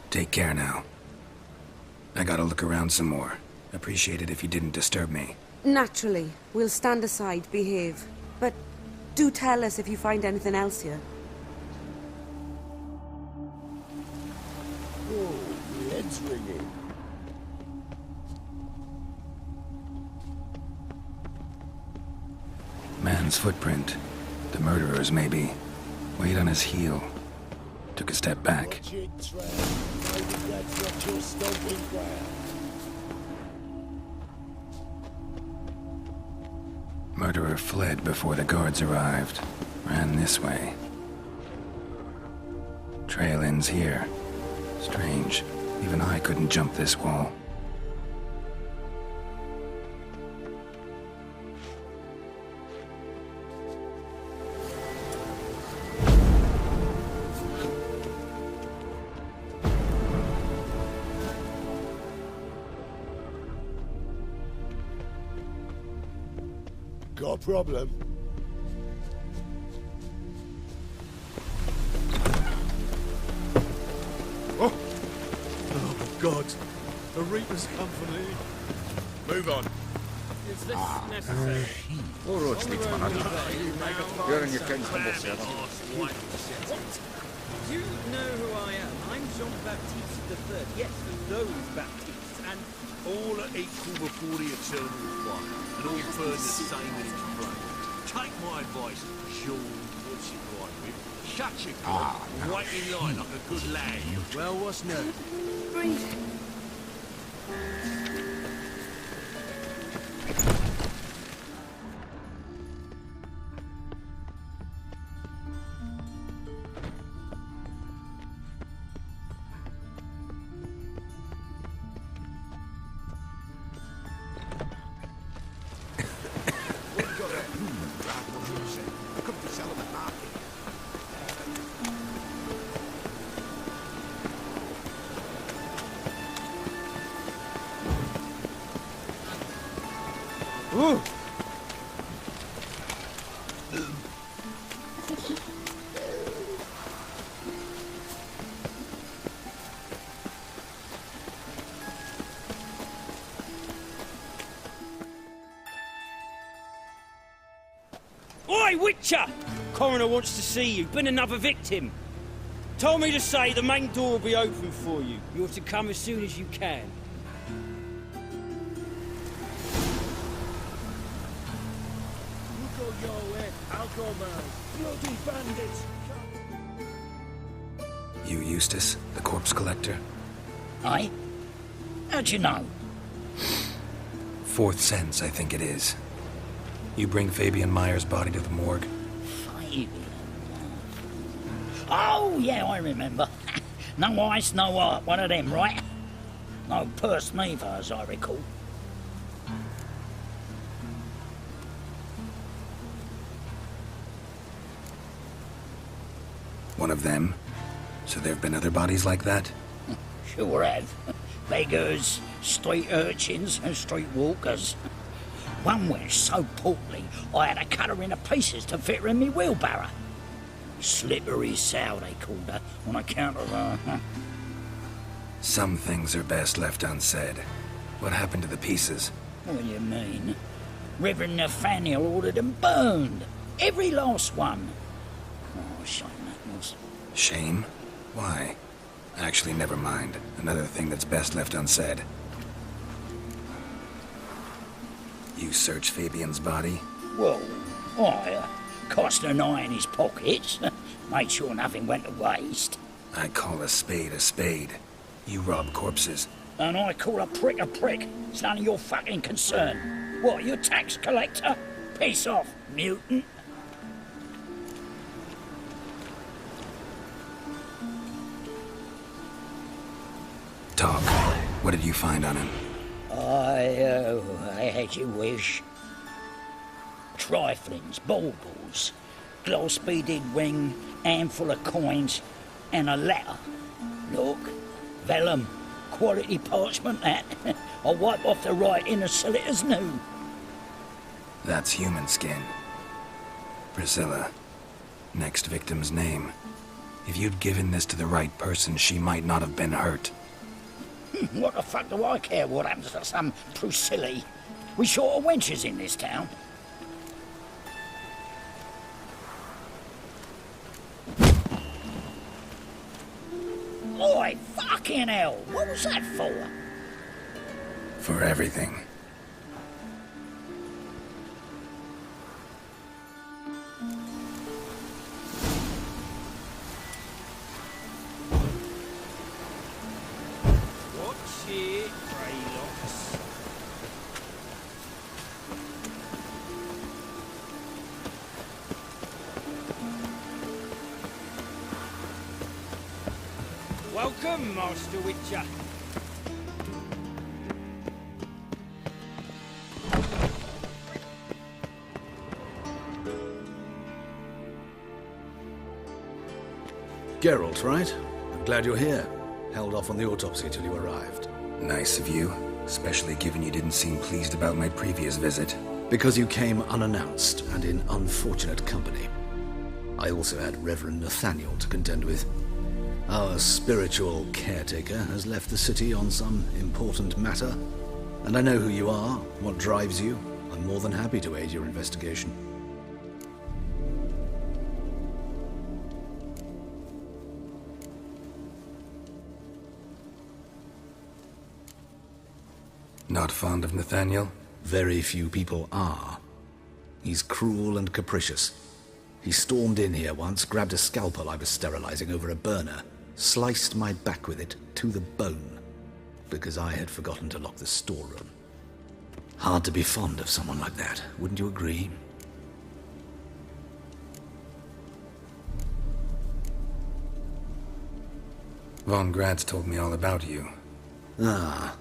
Take care now. I gotta look around some more. Appreciate it if you didn't disturb me. Naturally. We'll stand aside, behave. But do tell us if you find anything else here. head's ringing. Man's footprint. The murderer's, maybe. Weight on his heel. Took a step back. Watch it, Trev. Maybe that's not your stomping ground. Murderer fled before the guards arrived. Ran this way. Trail ends here. Strange. Even I couldn't jump this wall. Got a problem? Oh my God! The Reapers come for me. Move on. Is this necessary? All roads lead to Manito. You're in your king's humble servant. You know who I am. I'm Jean-Baptiste III. Yes, those Baptistes. And All are equal before the eternal one, and all burn the same in its flame. Take my advice, Jean. What's it right with? Shut your mouth. Wait in line like a good lad. well, what's new? Breathe. Ooh. Oi, Witcher! Coroner wants to see you. Been another victim. Told me to say the main door will be open for you. You're to come as soon as you can. Look on your way, alcohol, bloody bandits. You Eustace, the corpse collector? Aye? How'd you know? Fourth sense, I think it is. You bring Fabian Meyer's body to the morgue? Fabian? Oh, yeah, I remember. No ice, no art, one of them, right? No purse neither, as I recall. One of them? So there have been other bodies like that? Sure have. Beggars, street urchins, and street walkers. One went so portly, I had to cut her into pieces to fit her in me wheelbarrow. Slippery sow, they called her, on account of her. Some things are best left unsaid. What happened to the pieces? What do you mean? Reverend Nathaniel ordered them burned. Every last one. Oh, shame that was. Shame? Why? Actually, never mind. Another thing that's best left unsaid. You search Fabian's body? Well, I cast an eye in his pockets. Made sure nothing went to waste. I call a spade a spade. You rob corpses. And I call a prick a prick. It's none of your fucking concern. What, you tax collector? Piss off, mutant. Talk. What did you find on him? I had your wish. Triflings, baubles, glass-beaded ring, handful of coins, and a letter. Look, vellum, quality parchment that. I'll wipe off the writing and sell it as new. That's human skin. Priscilla. Next victim's name. If you'd given this to the right person, she might not have been hurt. What the fuck do I care what happens to some Priscilla? We short of wenches in this town. Oi! Oi, fucking hell! What was that for? For everything. Watch it, Greylocks. Welcome, Master Witcher. Geralt, right? I'm glad you're here. Held off on the autopsy till you arrived. Nice of you, especially given you didn't seem pleased about my previous visit. Because you came unannounced and in unfortunate company. I also had Reverend Nathaniel to contend with. Our spiritual caretaker has left the city on some important matter, and I know who you are, what drives you. I'm more than happy to aid your investigation. Not fond of Nathaniel? Very few people are. He's cruel and capricious. He stormed in here once, grabbed a scalpel I was sterilizing over a burner, sliced my back with it to the bone, because I had forgotten to lock the storeroom. Hard to be fond of someone like that, wouldn't you agree? Von Grad's told me all about you. Ah.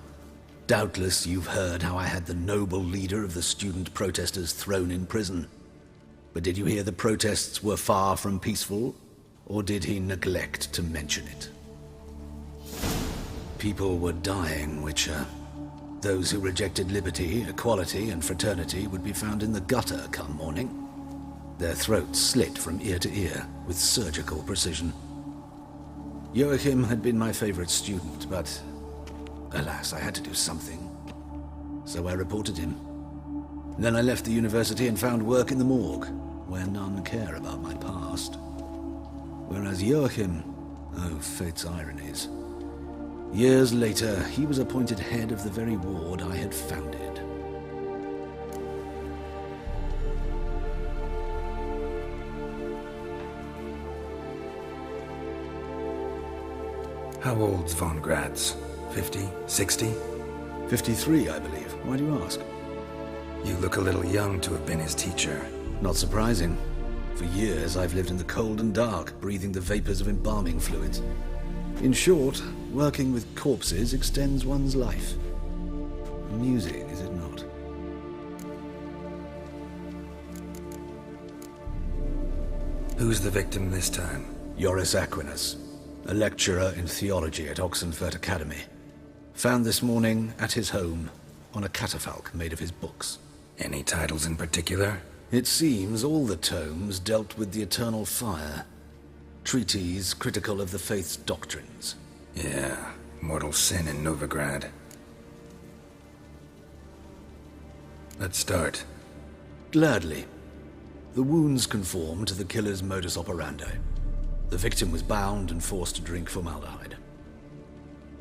Doubtless you've heard how I had the noble leader of the student protesters thrown in prison. But did you hear the protests were far from peaceful? Or did he neglect to mention it? People were dying, Witcher. Those who rejected liberty, equality, and fraternity would be found in the gutter come morning. Their throats slit from ear to ear with surgical precision. Joachim had been my favorite student, but alas, I had to do something. So I reported him. Then I left the university and found work in the morgue, where none care about my past. Whereas Joachim, oh, fate's ironies. Years later, he was appointed head of the very ward I had founded. How old's Von Grad's? 50? 60? 53, I believe. Why do you ask? You look a little young to have been his teacher. Not surprising. For years, I've lived in the cold and dark, breathing the vapors of embalming fluids. In short, working with corpses extends one's life. Music, is it not? Who's the victim this time? Joris Aquinas, a lecturer in theology at Oxenfurt Academy. Found this morning at his home on a catafalque made of his books. Any titles in particular? It seems all the tomes dealt with the eternal fire. Treatises critical of the faith's doctrines. Yeah, mortal sin in Novigrad. Let's start. Gladly. The wounds conform to the killer's modus operandi. The victim was bound and forced to drink formaldehyde.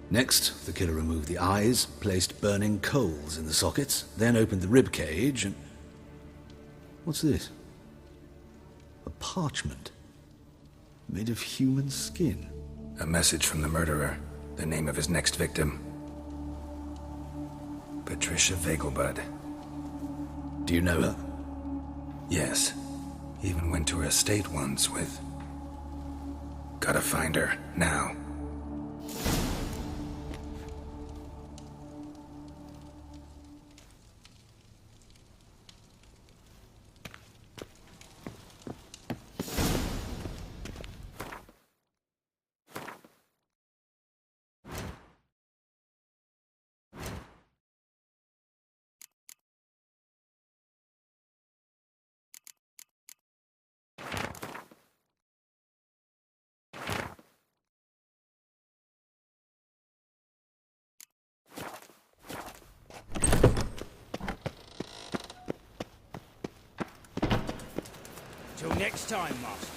Next, the killer removed the eyes, placed burning coals in the sockets, then opened the rib cage and... What's this? A parchment. Made of human skin. A message from the murderer. The name of his next victim. Patricia Vegelbud. Do you know her? Yes. Even went to her estate once with... Gotta find her, now. Till next time, Master.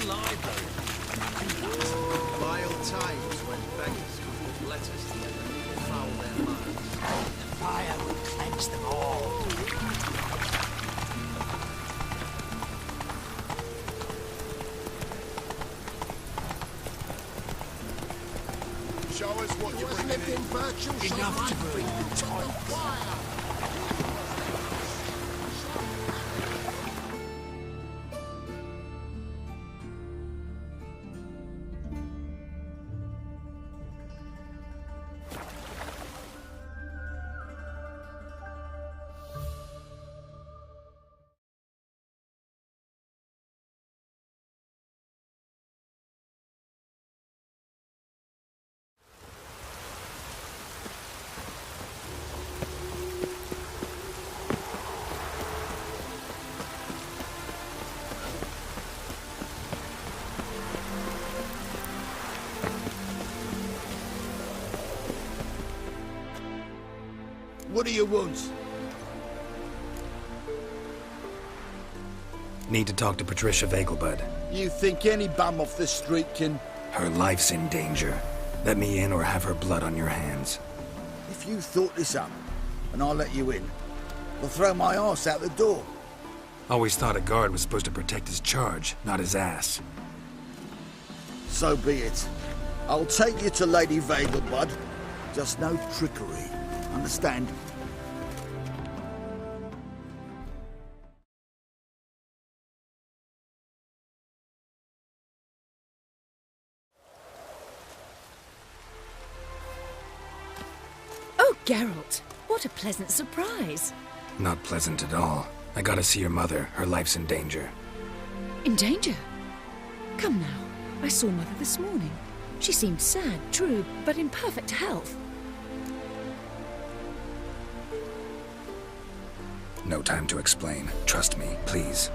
library. Vile times when beggars could put letters together and foul their minds. The fire will cleanse them all. Show us what you're bringing in. Enough to bring the tights. What do you want? Need to talk to Patricia Vegelbud. You think any bum off the street can... Her life's in danger. Let me in or have her blood on your hands. If you thought this up, and I'll let you in, I'll throw my arse out the door. Always thought a guard was supposed to protect his charge, not his ass. So be it. I'll take you to Lady Vegelbud. Just no trickery. Understand? Oh, Geralt, what a pleasant surprise. Not pleasant at all. I gotta see your mother. Her life's in danger. In danger? Come now, I saw Mother this morning. She seemed sad, true, but in perfect health. No time to explain. Trust me, please.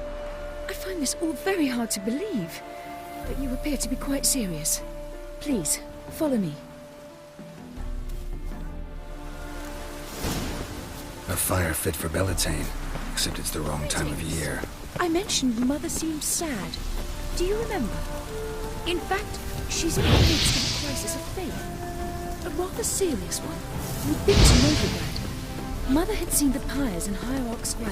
I find this all very hard to believe, but you appear to be quite serious. Please, follow me. A fire fit for Bellatane, except it's the wrong time of year. I mentioned Mother seemed sad. Do you remember? In fact, she's in the midst of a crisis of faith. A rather serious one. We've been to Novigrad. Mother had seen the pyres in Hierarch Square,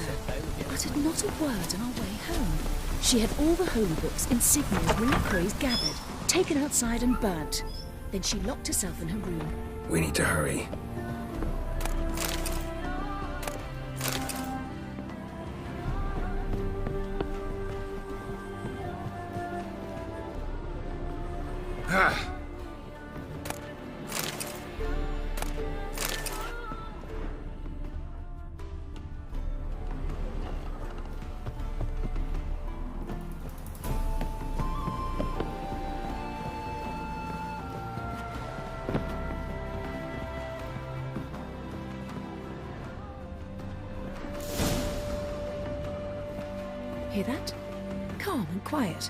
uttered not a word on our way home. She had all the holy books, insignias, reliquaries gathered, taken outside and burnt. Then she locked herself in her room. We need to hurry. Hear that? Calm and quiet.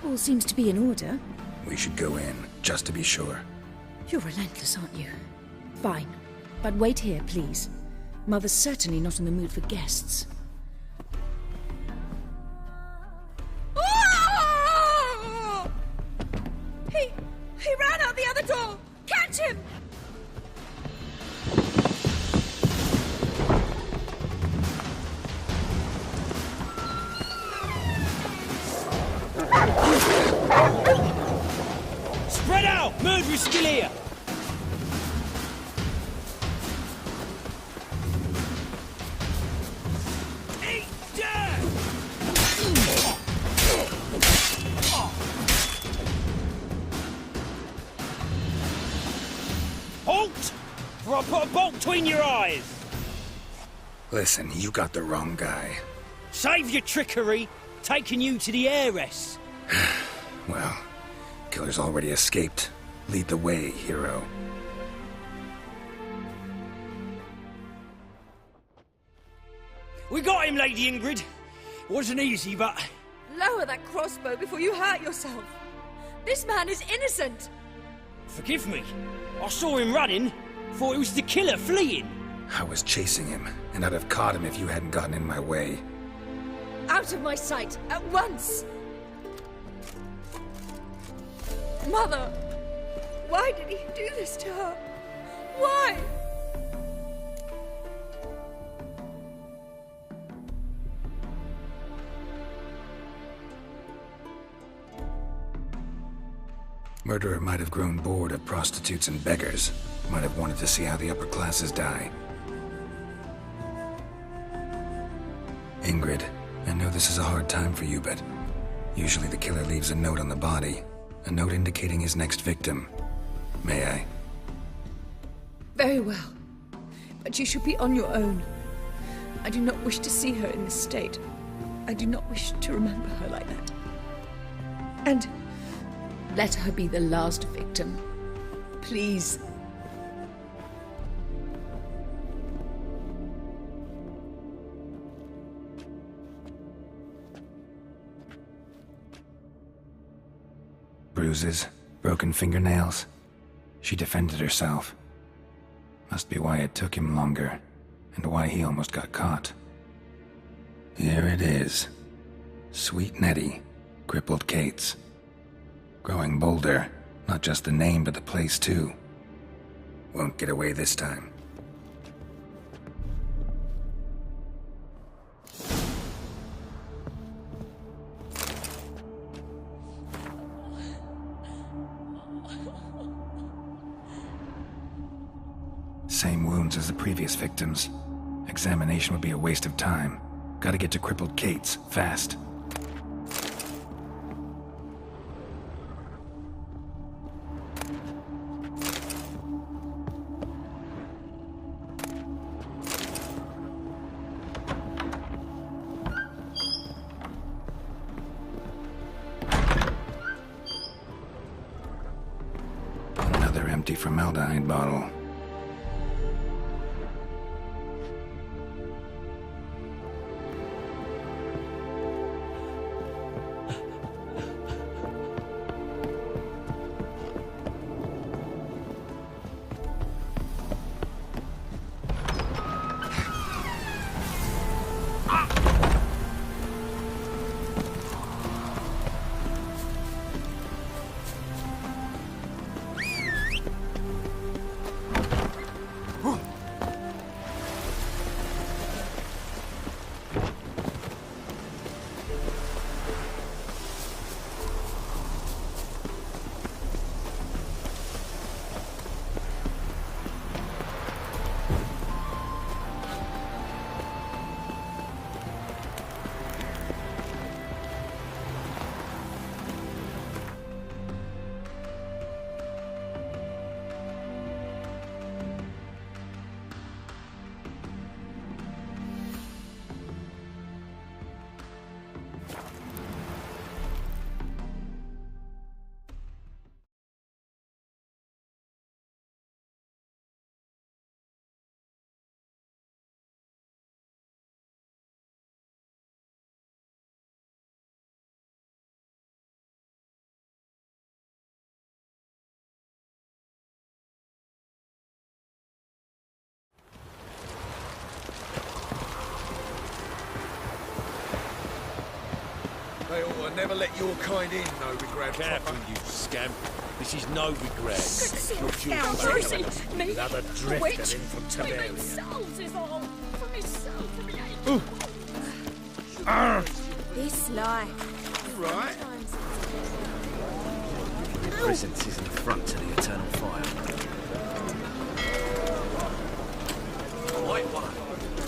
All seems to be in order. We should go in, just to be sure. You're relentless, aren't you? Fine. But wait here, please. Mother's certainly not in the mood for guests. Oh! He ran out the other door! Catch him! Spread out! Murderer's still here! Halt! Or I'll put a bolt between your eyes! Listen, you got the wrong guy. Save your trickery! Taking you to the heiress! Well, killer's already escaped. Lead the way, hero. We got him, Lady Ingrid. Wasn't easy, but... Lower that crossbow before you hurt yourself. This man is innocent. Forgive me. I saw him running. Thought it was the killer fleeing. I was chasing him, and I'd have caught him if you hadn't gotten in my way. Out of my sight, at once! Mother! Why did he do this to her? Why? Murderer might have grown bored of prostitutes and beggars. Might have wanted to see how the upper classes die. Ingrid, I know this is a hard time for you, but usually the killer leaves a note on the body. A note indicating his next victim. May I? Very well. But you should be on your own. I do not wish to see her in this state. I do not wish to remember her like that. And let her be the last victim. Please. Bruises, broken fingernails. She defended herself. Must be why it took him longer, and why he almost got caught. Here it is. Sweet Nettie, crippled Kate's. Growing bolder, not just the name but the place too. Won't get away this time. Same wounds as the previous victims. Examination would be a waste of time. Gotta get to crippled Kate's, fast. Another empty formaldehyde bottle. They ought to never let your kind in, no regret. Careful, you scamp. This is no regret. Another drifter in from Tiberia. This life. Right. Your presence is an affront to the eternal fire. White one.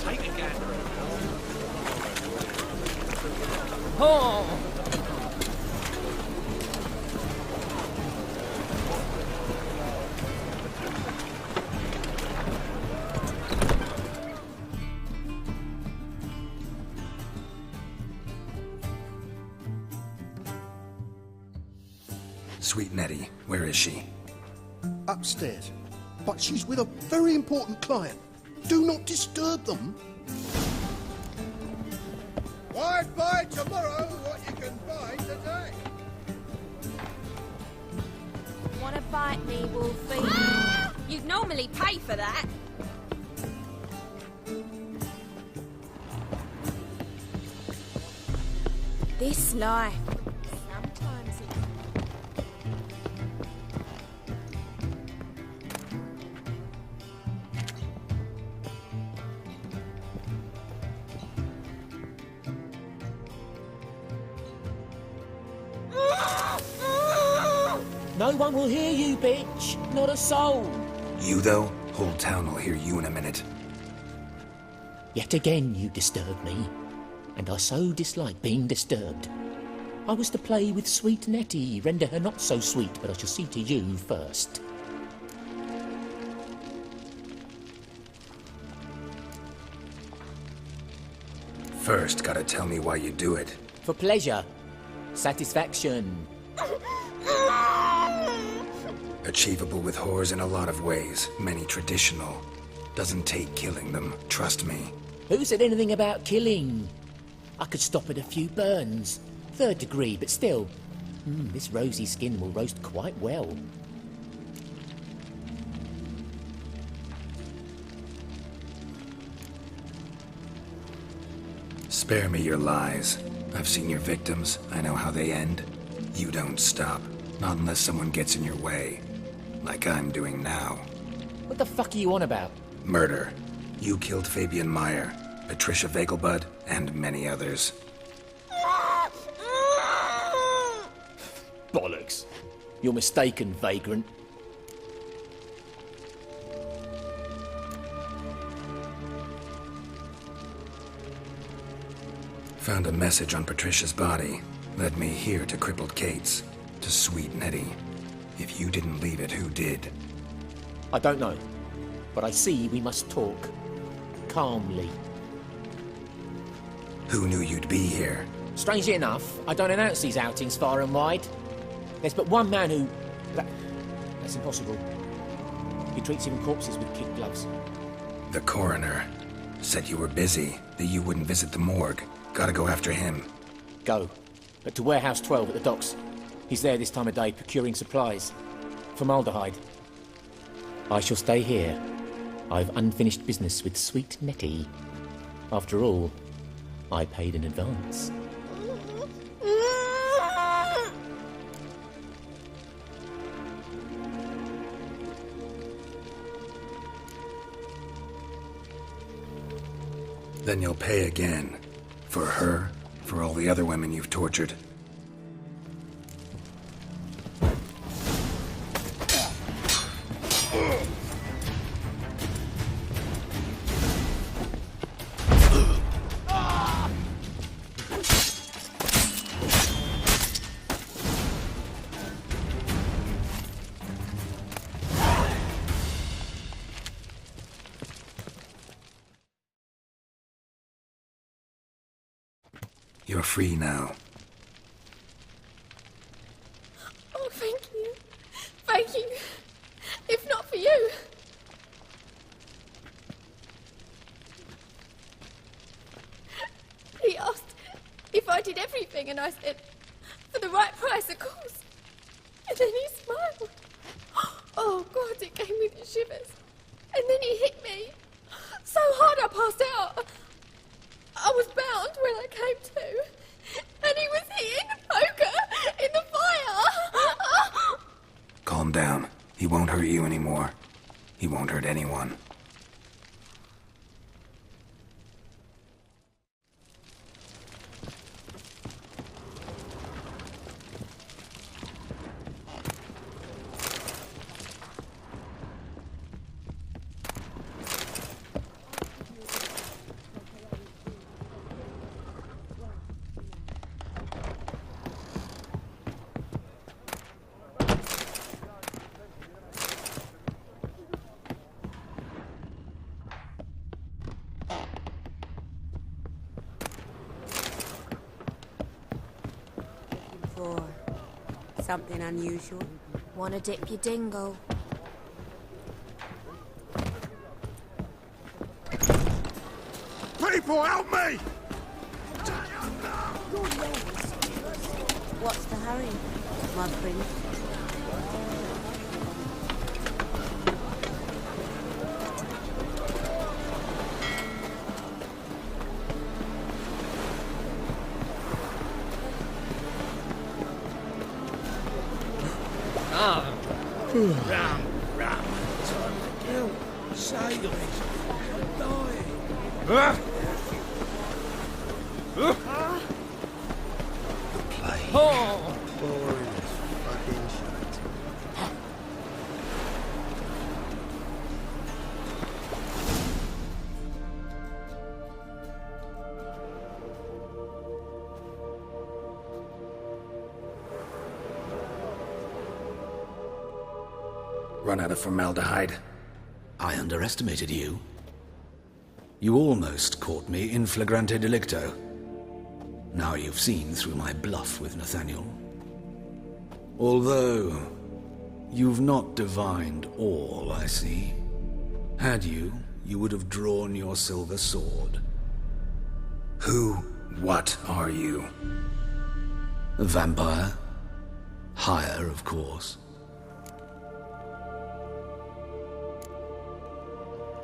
Take a gander. Oh! Sweet Nettie, where is she? Upstairs. But she's with a very important client. Do not disturb them. Why buy tomorrow what you can buy today? Wanna bite me, Wolfie? You'd normally pay for that. This life. Sometimes No one will hear you, bitch. Not a soul. You, though? Whole town will hear you in a minute. Yet again you disturb me, and I so dislike being disturbed. I was to play with sweet Nettie, render her not so sweet, but I shall see to you first. First, gotta tell me why you do it. For pleasure. Satisfaction. Achievable with whores in a lot of ways, many traditional. Doesn't take killing them, trust me. Who said anything about killing? I could stop at a few burns. 3rd degree, but still. This rosy skin will roast quite well. Spare me your lies. I've seen your victims. I know how they end. You don't stop. Not unless someone gets in your way. Like I'm doing now. What the fuck are you on about? Murder. You killed Fabian Meyer, Patricia Vegelbud, and many others. Bollocks. You're mistaken, vagrant. Found a message on Patricia's body. Led me here to crippled Kate's. To sweet Nettie. If you didn't leave it, who did? I don't know. But I see we must talk. Calmly. Who knew you'd be here? Strangely enough, I don't announce these outings far and wide. There's but one man who... That's impossible. He treats even corpses with kid gloves. The coroner. Said you were busy, that you wouldn't visit the morgue. Gotta go after him. Go. But to Warehouse 12 at the docks. He's there this time of day procuring supplies. Formaldehyde. I shall stay here. I've unfinished business with sweet Nettie. After all, I paid in advance. Then you'll pay again. For her, for all the other women you've tortured. You're free now. Oh, thank you. Thank you. If not for you. He asked if I did everything, and I said, for the right price, of course. And then he smiled. Oh, God, it gave me the shivers. And then he hit me so hard I passed out. I was bound when I came to, and he was hitting the poker in the fire. Calm down. He won't hurt you anymore. He won't hurt anyone. Something unusual. Wanna dip your dingle? People, help me! What's the hurry, my friend? Ram, time to kill, save, die. The play. Oh. Boring as fucking shit. Run out of formaldehyde. I underestimated you. You almost caught me in flagrante delicto. Now you've seen through my bluff with Nathaniel. Although, you've not divined all, I see. Had you, you would have drawn your silver sword. What are you? A vampire. Higher, of course.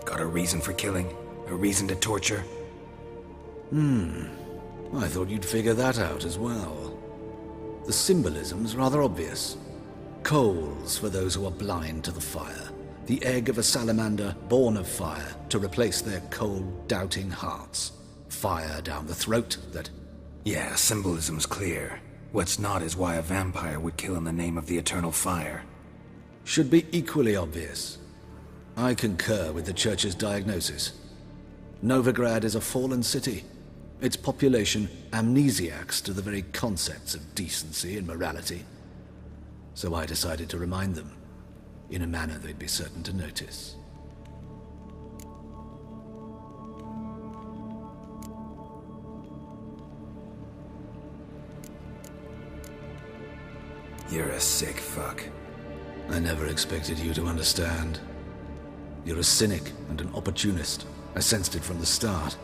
Got a reason for killing? A reason to torture? I thought you'd figure that out as well. The symbolism's rather obvious. Coals for those who are blind to the fire. The egg of a salamander born of fire to replace their cold, doubting hearts. Fire down the throat that... Yeah, symbolism's clear. What's not is why a vampire would kill in the name of the eternal fire. Should be equally obvious. I concur with the Church's diagnosis. Novigrad is a fallen city. Its population amnesiacs to the very concepts of decency and morality. So I decided to remind them, in a manner they'd be certain to notice. You're a sick fuck. I never expected you to understand. You're a cynic and an opportunist. I sensed it from the start.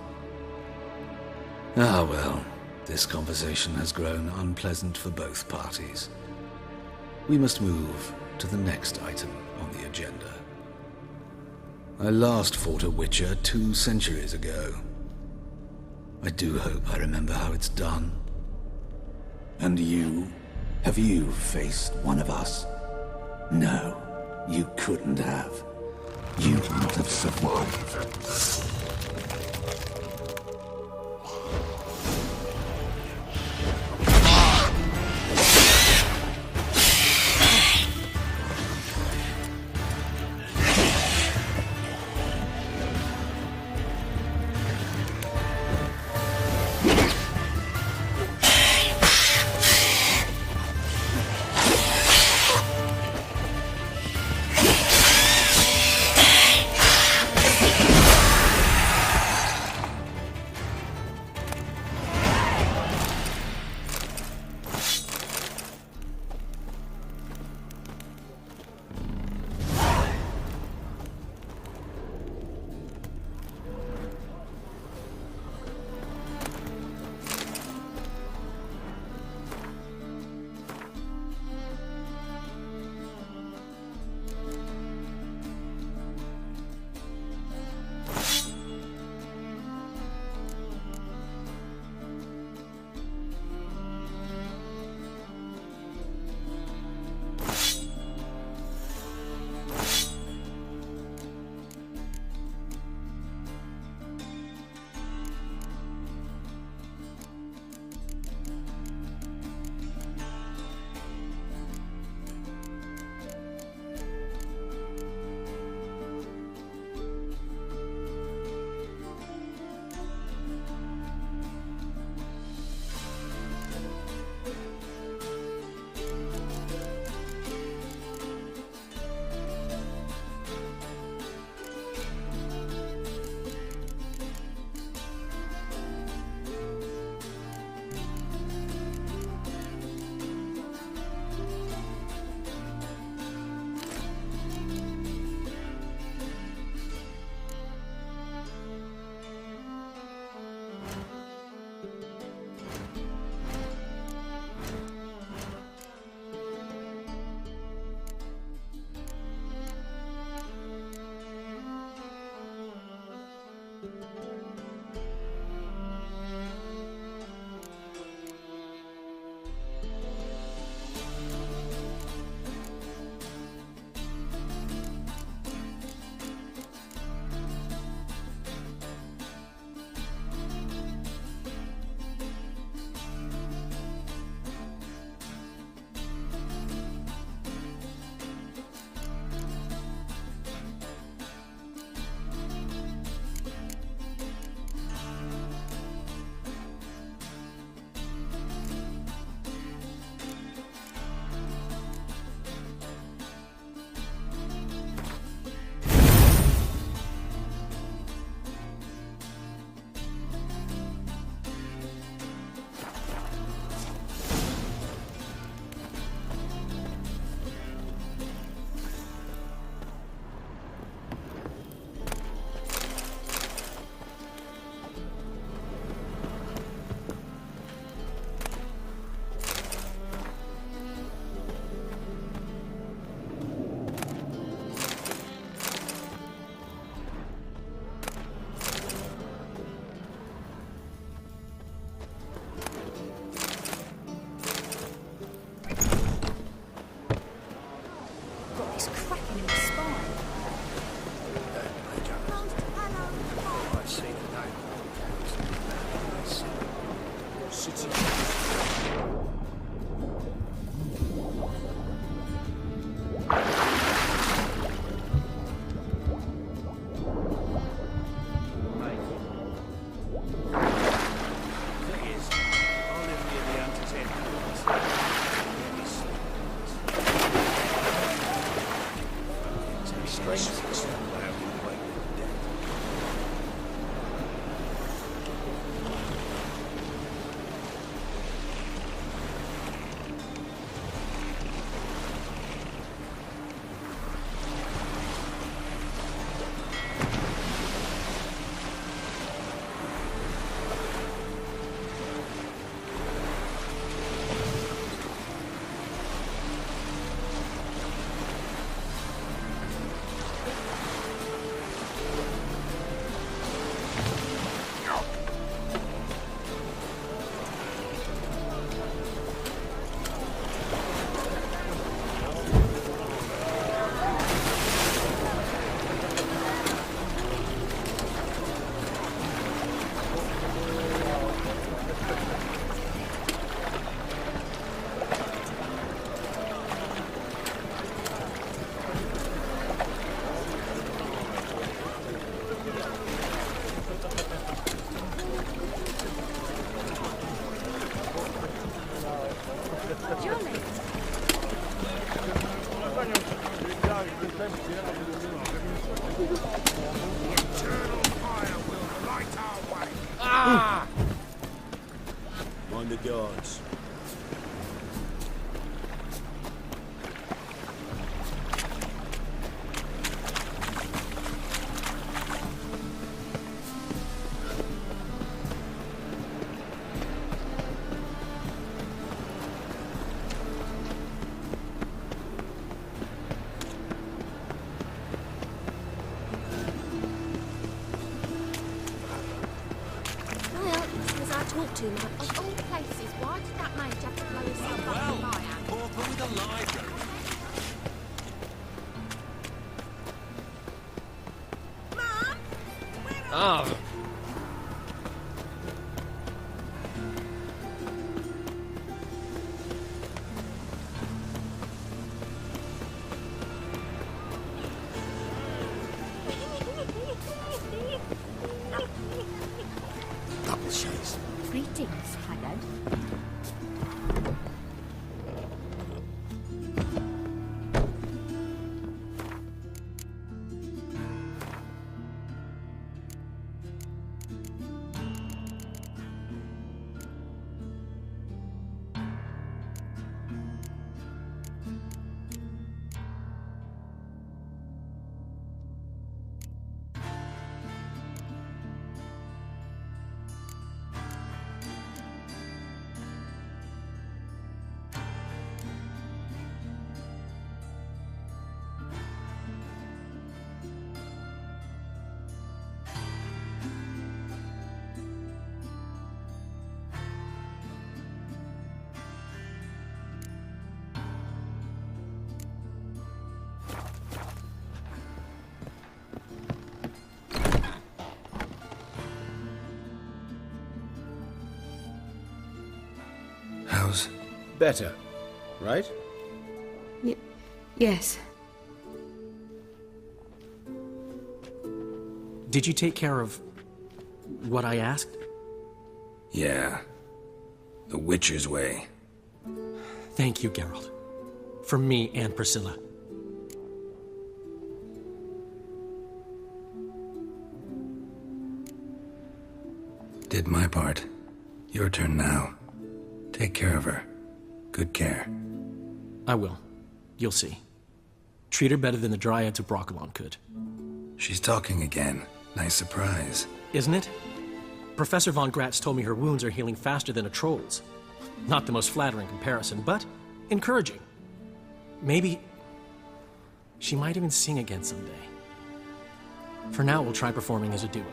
Ah well, this conversation has grown unpleasant for both parties. We must move to the next item on the agenda. I last fought a Witcher 2 centuries ago. I do hope I remember how it's done. And you? Have you faced one of us? No, you couldn't have. You'd not have survived. Ah! Mind the guards. Too much. Of all places, why did that mage have to blow himself up in my hand? Pauper with a library. Ah. Double chase. Greetings, Haggard. How's... Better, right? Yes. Did you take care of what I asked? Yeah. The Witcher's way. Thank you, Geralt. From me and Priscilla. Did my part. Your turn now. Take care of her. Good care. I will. You'll see. Treat her better than the Dryads of Broccolon could. She's talking again. Nice surprise. Isn't it? Professor von Gratz told me her wounds are healing faster than a troll's. Not the most flattering comparison, but encouraging. Maybe she might even sing again someday. For now, we'll try performing as a duo.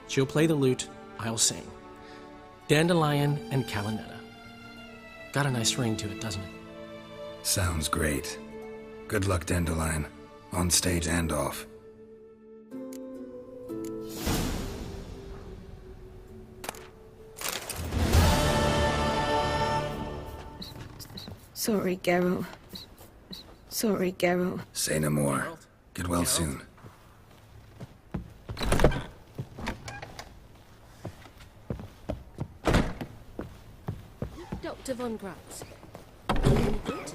She'll play the lute, I'll sing. Dandelion and Calinetta. Got a nice ring to it, doesn't it? Sounds great. Good luck, Dandelion. On stage and off. Sorry, Geralt. Sorry, Geralt. Say no more. Get well soon. Dr. von Gratz. Any good?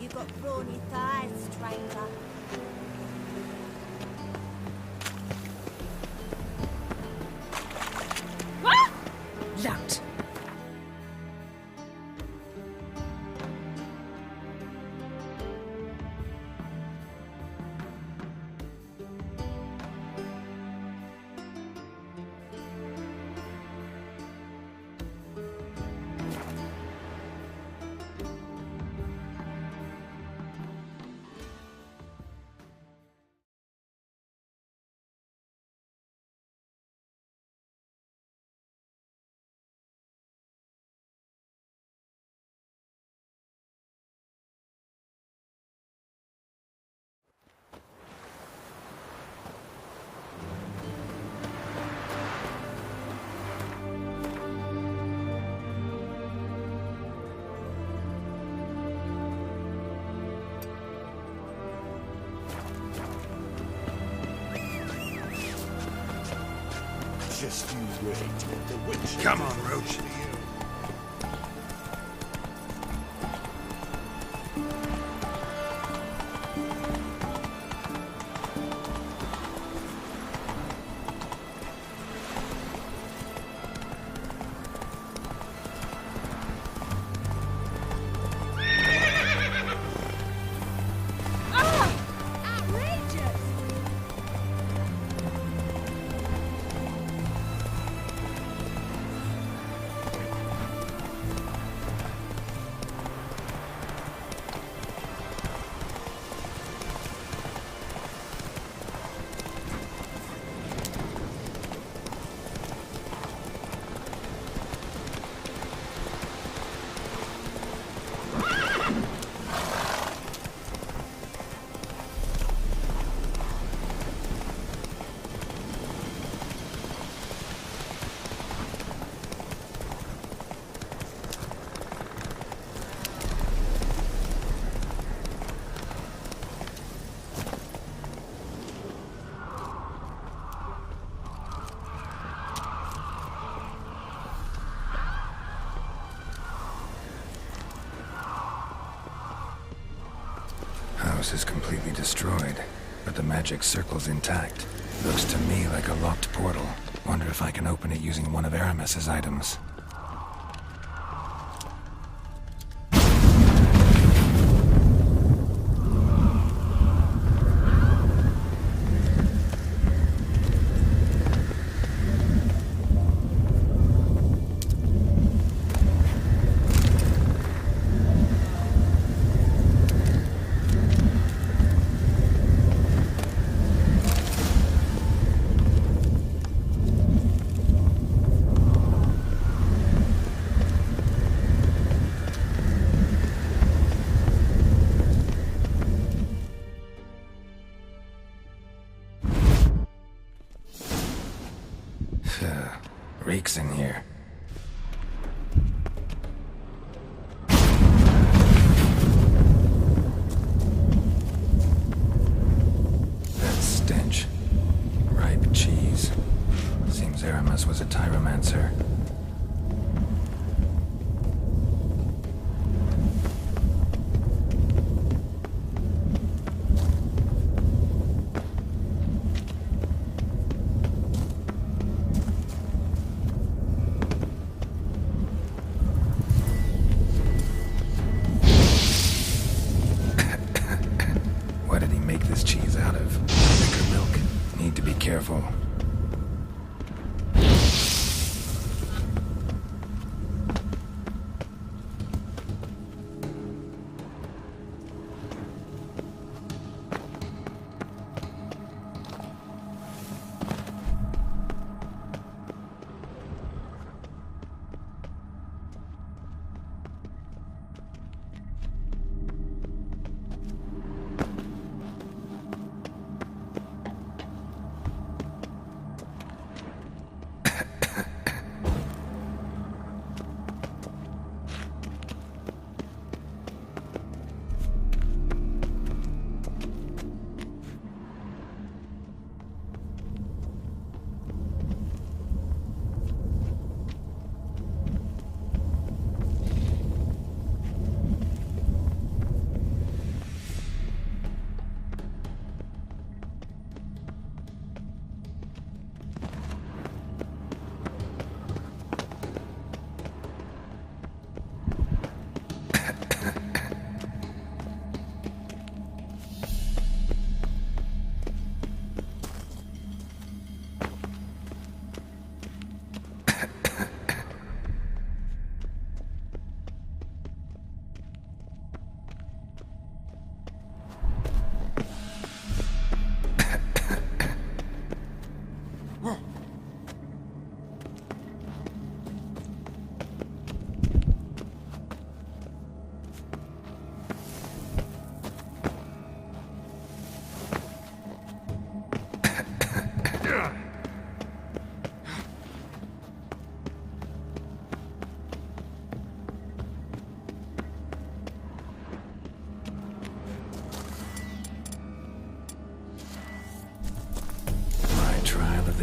You got brawny thighs, stranger. Lout. Just you wait. The witch. Come on, Roach. House is completely destroyed, but the magic circle's intact. Looks to me like a locked portal. Wonder if I can open it using one of Aramis's items. Reeks in here. That stench. Ripe cheese. Seems Aramis was a tyromancer. What did he make this cheese out of? Thicker milk? Need to be careful.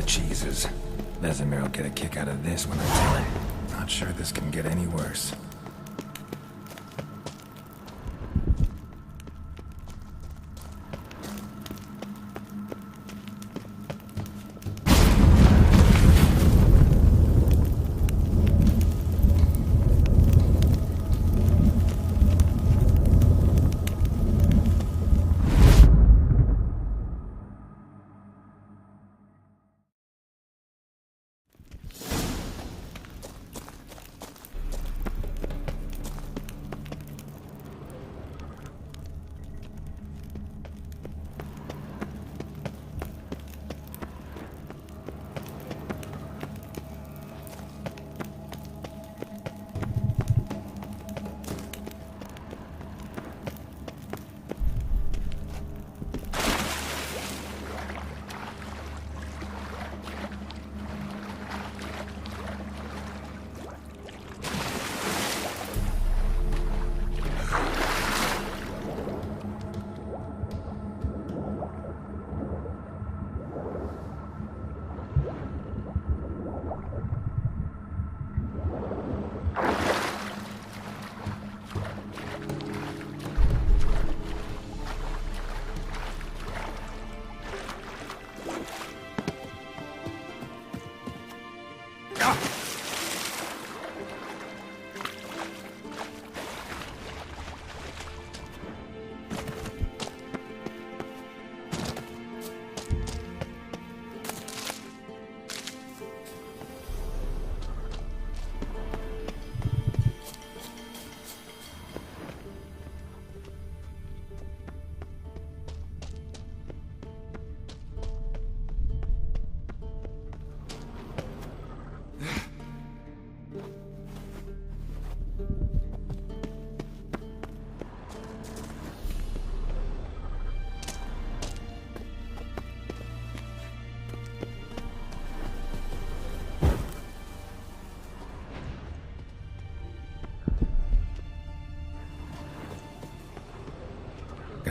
Cheeses. Vesemir will get a kick out of this when I tell him. Not sure this can get any worse.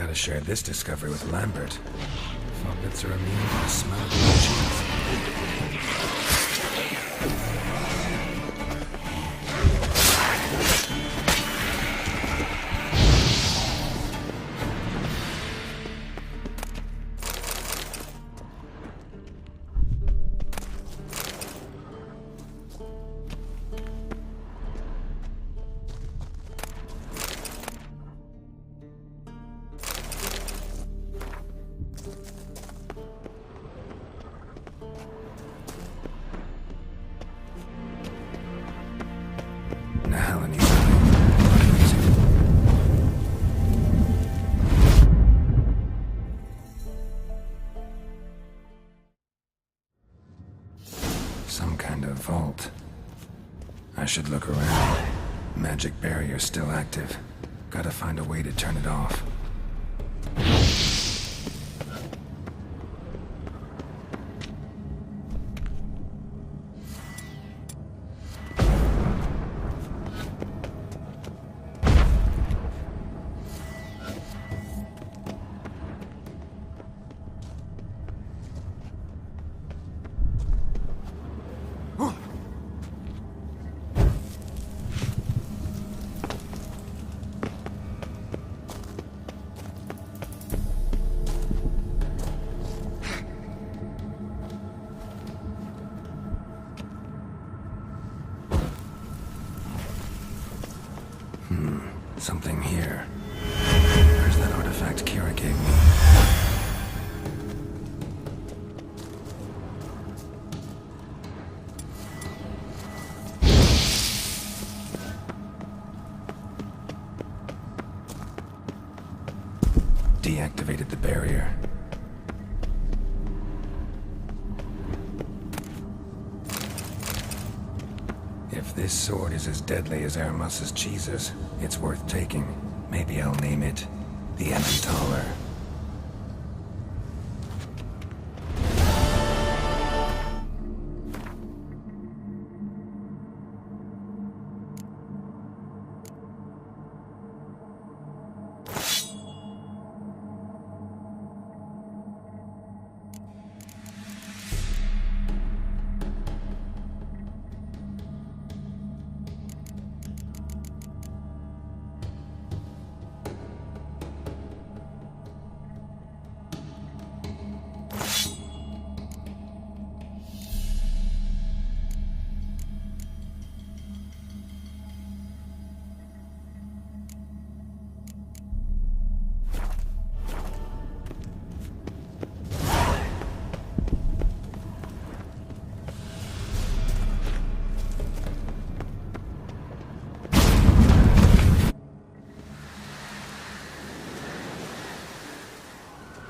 Gotta share this discovery with Lambert. Foglets are immune to the smell of blue cheese. Some kind of vault. I should look around. Magic barrier still active. Gotta find a way to turn it off. Something here. Where's that artifact Kira gave me? Deactivated the barrier. If this sword is as deadly as Aramus's cheeses, it's worth taking. Maybe I'll name it the Emmentaler.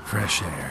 Fresh air.